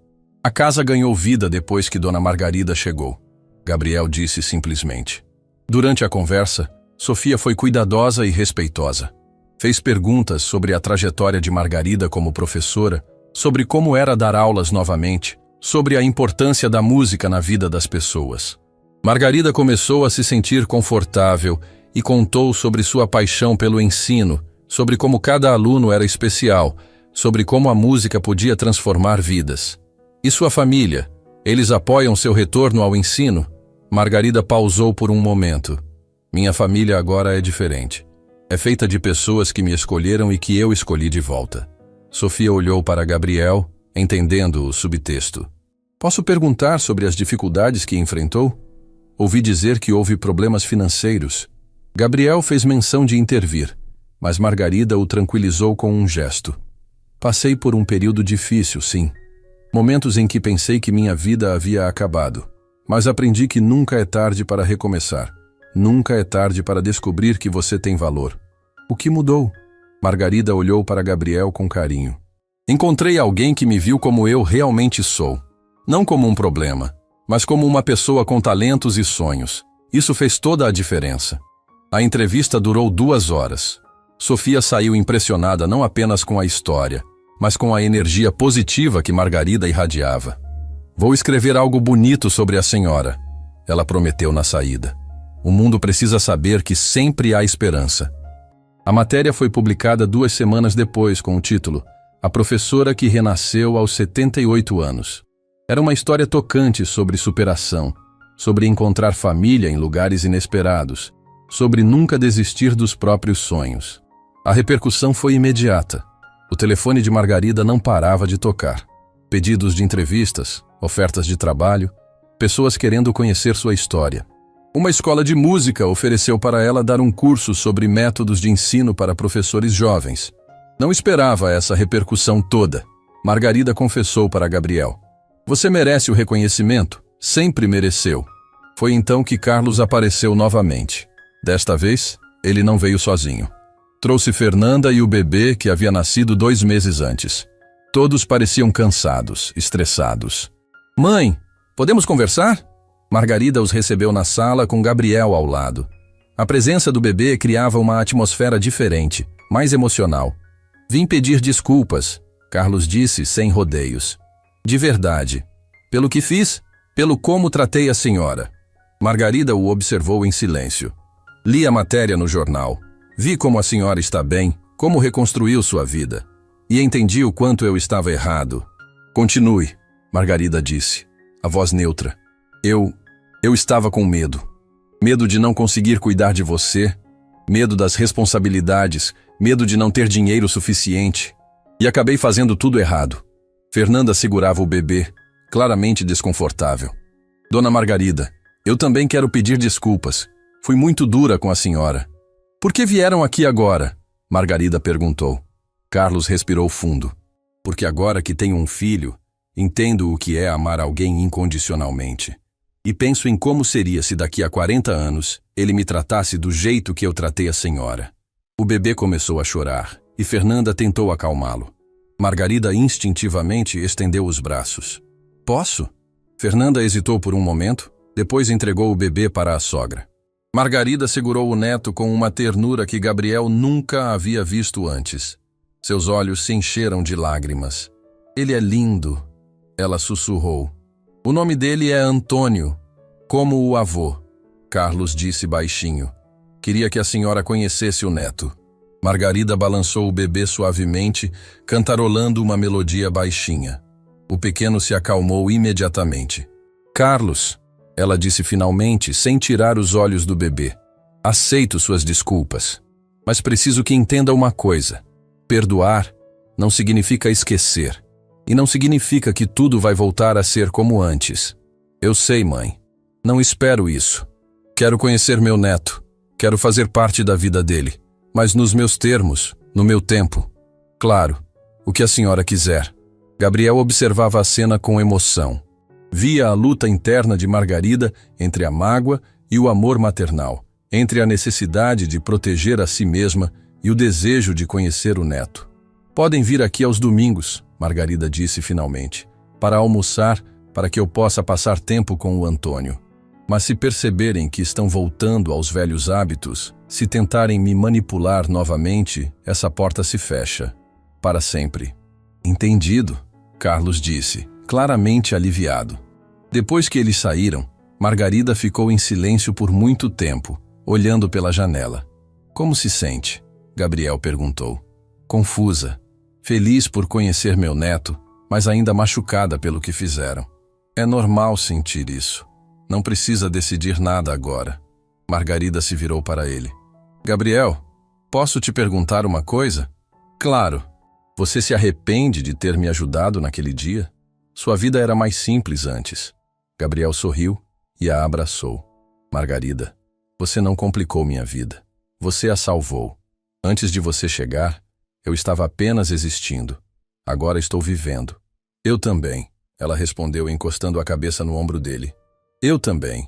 A casa ganhou vida depois que Dona Margarida chegou, Gabriel disse simplesmente. Durante a conversa, Sofia foi cuidadosa e respeitosa. Fez perguntas sobre a trajetória de Margarida como professora, sobre como era dar aulas novamente, sobre a importância da música na vida das pessoas. Margarida começou a se sentir confortável e contou sobre sua paixão pelo ensino, sobre como cada aluno era especial, sobre como a música podia transformar vidas. E sua família? Eles apoiam seu retorno ao ensino? Margarida pausou por um momento. Minha família agora é diferente. É feita de pessoas que me escolheram e que eu escolhi de volta. Sofia olhou para Gabriel, entendendo o subtexto. Posso perguntar sobre as dificuldades que enfrentou? Ouvi dizer que houve problemas financeiros. Gabriel fez menção de intervir, mas Margarida o tranquilizou com um gesto. Passei por um período difícil, sim. Momentos em que pensei que minha vida havia acabado. Mas aprendi que nunca é tarde para recomeçar. Nunca é tarde para descobrir que você tem valor. O que mudou? Margarida olhou para Gabriel com carinho. Encontrei alguém que me viu como eu realmente sou. Não como um problema, mas como uma pessoa com talentos e sonhos. Isso fez toda a diferença. A entrevista durou 2 horas. Sofia saiu impressionada não apenas com a história, mas com a energia positiva que Margarida irradiava. Vou escrever algo bonito sobre a senhora, ela prometeu na saída. O mundo precisa saber que sempre há esperança. A matéria foi publicada 2 semanas depois com o título A Professora que Renasceu aos 78 anos. Era uma história tocante sobre superação, sobre encontrar família em lugares inesperados, sobre nunca desistir dos próprios sonhos. A repercussão foi imediata. O telefone de Margarida não parava de tocar. Pedidos de entrevistas, ofertas de trabalho, pessoas querendo conhecer sua história. Uma escola de música ofereceu para ela dar um curso sobre métodos de ensino para professores jovens. Não esperava essa repercussão toda. Margarida confessou para Gabriel. Você merece o reconhecimento, sempre mereceu. Foi então que Carlos apareceu novamente. Desta vez, ele não veio sozinho. Trouxe Fernanda e o bebê que havia nascido 2 meses antes. Todos pareciam cansados, estressados. Mãe, podemos conversar? Margarida os recebeu na sala com Gabriel ao lado. A presença do bebê criava uma atmosfera diferente, mais emocional. Vim pedir desculpas, Carlos disse sem rodeios. De verdade. Pelo que fiz, pelo como tratei a senhora. Margarida o observou em silêncio. Li a matéria no jornal. Vi como a senhora está bem, como reconstruiu sua vida. E entendi o quanto eu estava errado. Continue, Margarida disse, a voz neutra. Eu estava com medo. Medo de não conseguir cuidar de você, medo das responsabilidades, medo de não ter dinheiro suficiente. E acabei fazendo tudo errado. Fernanda segurava o bebê, claramente desconfortável. Dona Margarida, eu também quero pedir desculpas. Fui muito dura com a senhora. Por que vieram aqui agora? Margarida perguntou. Carlos respirou fundo. Porque agora que tenho um filho, entendo o que é amar alguém incondicionalmente. E penso em como seria se daqui a 40 anos ele me tratasse do jeito que eu tratei a senhora. O bebê começou a chorar e Fernanda tentou acalmá-lo. Margarida instintivamente estendeu os braços. Posso? Fernanda hesitou por um momento, depois entregou o bebê para a sogra. Margarida segurou o neto com uma ternura que Gabriel nunca havia visto antes. Seus olhos se encheram de lágrimas. Ele é lindo, ela sussurrou. O nome dele é Antônio, como o avô, Carlos disse baixinho. Queria que a senhora conhecesse o neto. Margarida balançou o bebê suavemente, cantarolando uma melodia baixinha. O pequeno se acalmou imediatamente. Carlos, ela disse finalmente, sem tirar os olhos do bebê. Aceito suas desculpas, mas preciso que entenda uma coisa. Perdoar não significa esquecer. E não significa que tudo vai voltar a ser como antes. Eu sei, mãe. Não espero isso. Quero conhecer meu neto. Quero fazer parte da vida dele. Mas nos meus termos, no meu tempo. Claro, o que a senhora quiser. Gabriel observava a cena com emoção. Via a luta interna de Margarida entre a mágoa e o amor maternal. entre a necessidade de proteger a si mesma e o desejo de conhecer o neto. Podem vir aqui aos domingos, Margarida disse finalmente, para almoçar, para que eu possa passar tempo com o Antônio. Mas se perceberem que estão voltando aos velhos hábitos, se tentarem me manipular novamente, essa porta se fecha. Para sempre. Entendido, Carlos disse, claramente aliviado. Depois que eles saíram, Margarida ficou em silêncio por muito tempo, olhando pela janela. Como se sente? Gabriel perguntou. Confusa. Feliz por conhecer meu neto, mas ainda machucada pelo que fizeram. É normal sentir isso. Não precisa decidir nada agora. Margarida se virou para ele. Gabriel, posso te perguntar uma coisa? Claro. Você se arrepende de ter me ajudado naquele dia? Sua vida era mais simples antes. Gabriel sorriu e a abraçou. Margarida, você não complicou minha vida. Você a salvou. Antes de você chegar, eu estava apenas existindo. Agora estou vivendo. Eu também, ela respondeu encostando a cabeça no ombro dele. Eu também.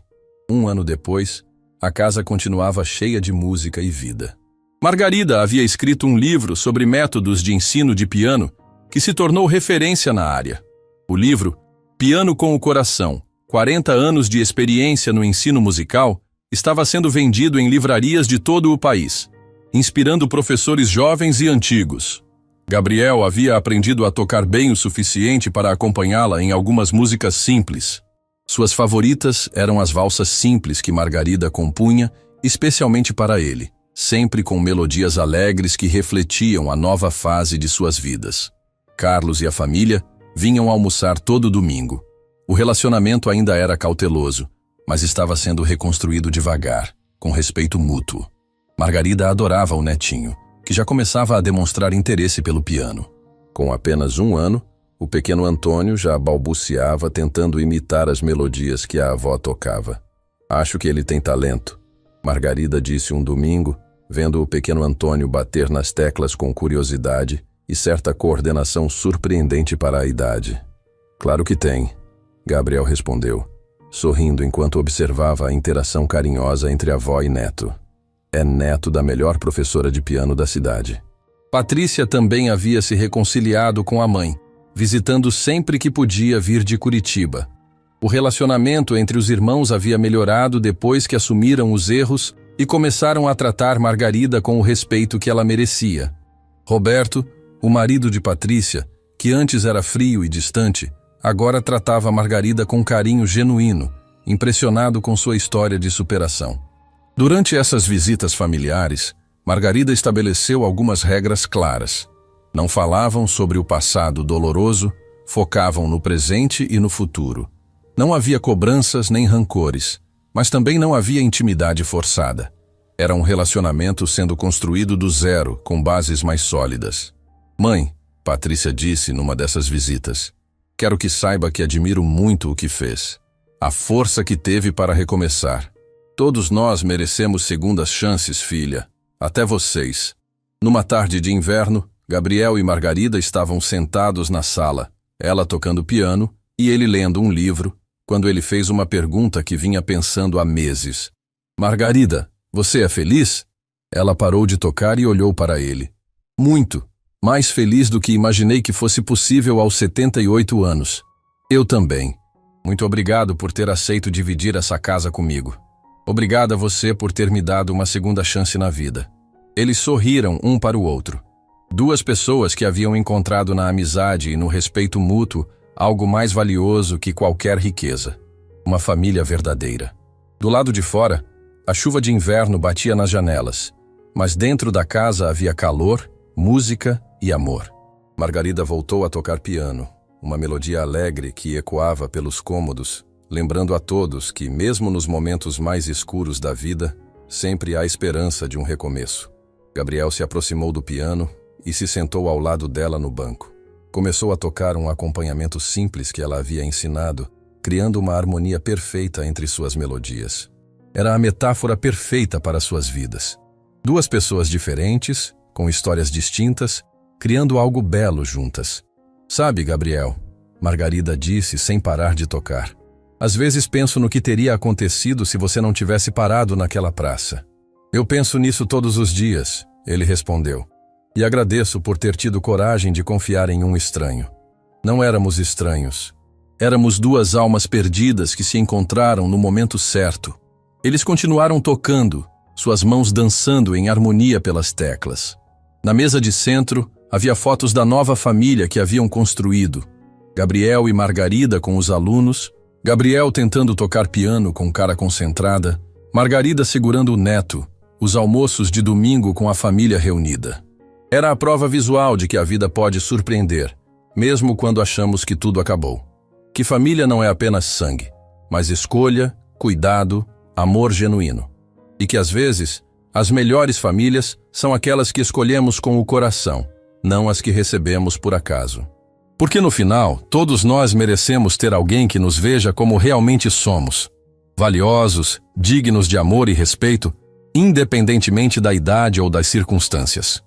1 ano depois, a casa continuava cheia de música e vida. Margarida havia escrito um livro sobre métodos de ensino de piano que se tornou referência na área. O livro, Piano com o Coração, 40 anos de experiência no ensino musical, estava sendo vendido em livrarias de todo o país, inspirando professores jovens e antigos. Gabriel havia aprendido a tocar bem o suficiente para acompanhá-la em algumas músicas simples. Suas favoritas eram as valsas simples que Margarida compunha, especialmente para ele, sempre com melodias alegres que refletiam a nova fase de suas vidas. Carlos e a família vinham almoçar todo domingo. O relacionamento ainda era cauteloso, mas estava sendo reconstruído devagar, com respeito mútuo. Margarida adorava o netinho, que já começava a demonstrar interesse pelo piano. Com apenas 1 ano, o pequeno Antônio já balbuciava tentando imitar as melodias que a avó tocava. Acho que ele tem talento, Margarida disse um domingo, vendo o pequeno Antônio bater nas teclas com curiosidade e certa coordenação surpreendente para a idade. Claro que tem, Gabriel respondeu, sorrindo enquanto observava a interação carinhosa entre avó e neto. É neto da melhor professora de piano da cidade. Patrícia também havia se reconciliado com a mãe, visitando sempre que podia vir de Curitiba. O relacionamento entre os irmãos havia melhorado depois que assumiram os erros e começaram a tratar Margarida com o respeito que ela merecia. Roberto, o marido de Patrícia, que antes era frio e distante, agora tratava Margarida com carinho genuíno, impressionado com sua história de superação. Durante essas visitas familiares, Margarida estabeleceu algumas regras claras. Não falavam sobre o passado doloroso, focavam no presente e no futuro. Não havia cobranças nem rancores, mas também não havia intimidade forçada. Era um relacionamento sendo construído do zero, com bases mais sólidas. Mãe, Patrícia disse numa dessas visitas, quero que saiba que admiro muito o que fez. A força que teve para recomeçar. Todos nós merecemos segundas chances, filha. Até vocês. Numa tarde de inverno, Gabriel e Margarida estavam sentados na sala, ela tocando piano e ele lendo um livro, quando ele fez uma pergunta que vinha pensando há meses. Margarida, você é feliz? Ela parou de tocar e olhou para ele. Muito. Mais feliz do que imaginei que fosse possível aos 78 anos. Eu também. Muito obrigado por ter aceito dividir essa casa comigo. Obrigada a você por ter me dado uma segunda chance na vida. Eles sorriram um para o outro. 2 pessoas que haviam encontrado na amizade e no respeito mútuo algo mais valioso que qualquer riqueza. Uma família verdadeira. Do lado de fora, a chuva de inverno batia nas janelas, mas dentro da casa havia calor, música e amor. Margarida voltou a tocar piano, uma melodia alegre que ecoava pelos cômodos, lembrando a todos que, mesmo nos momentos mais escuros da vida, sempre há esperança de um recomeço. Gabriel se aproximou do piano e se sentou ao lado dela no banco. Começou a tocar um acompanhamento simples que ela havia ensinado, criando uma harmonia perfeita entre suas melodias. Era a metáfora perfeita para suas vidas. 2 pessoas diferentes, com histórias distintas, criando algo belo juntas. Sabe, Gabriel, Margarida disse sem parar de tocar. Às vezes penso no que teria acontecido se você não tivesse parado naquela praça. Eu penso nisso todos os dias, ele respondeu. E agradeço por ter tido coragem de confiar em um estranho. Não éramos estranhos. Éramos duas almas perdidas que se encontraram no momento certo. Eles continuaram tocando, suas mãos dançando em harmonia pelas teclas. Na mesa de centro, havia fotos da nova família que haviam construído. Gabriel e Margarida com os alunos, Gabriel tentando tocar piano com cara concentrada, Margarida segurando o neto, os almoços de domingo com a família reunida. Era a prova visual de que a vida pode surpreender, mesmo quando achamos que tudo acabou. Que família não é apenas sangue, mas escolha, cuidado, amor genuíno. E que às vezes, as melhores famílias são aquelas que escolhemos com o coração, não as que recebemos por acaso. Porque no final, todos nós merecemos ter alguém que nos veja como realmente somos, valiosos, dignos de amor e respeito, independentemente da idade ou das circunstâncias.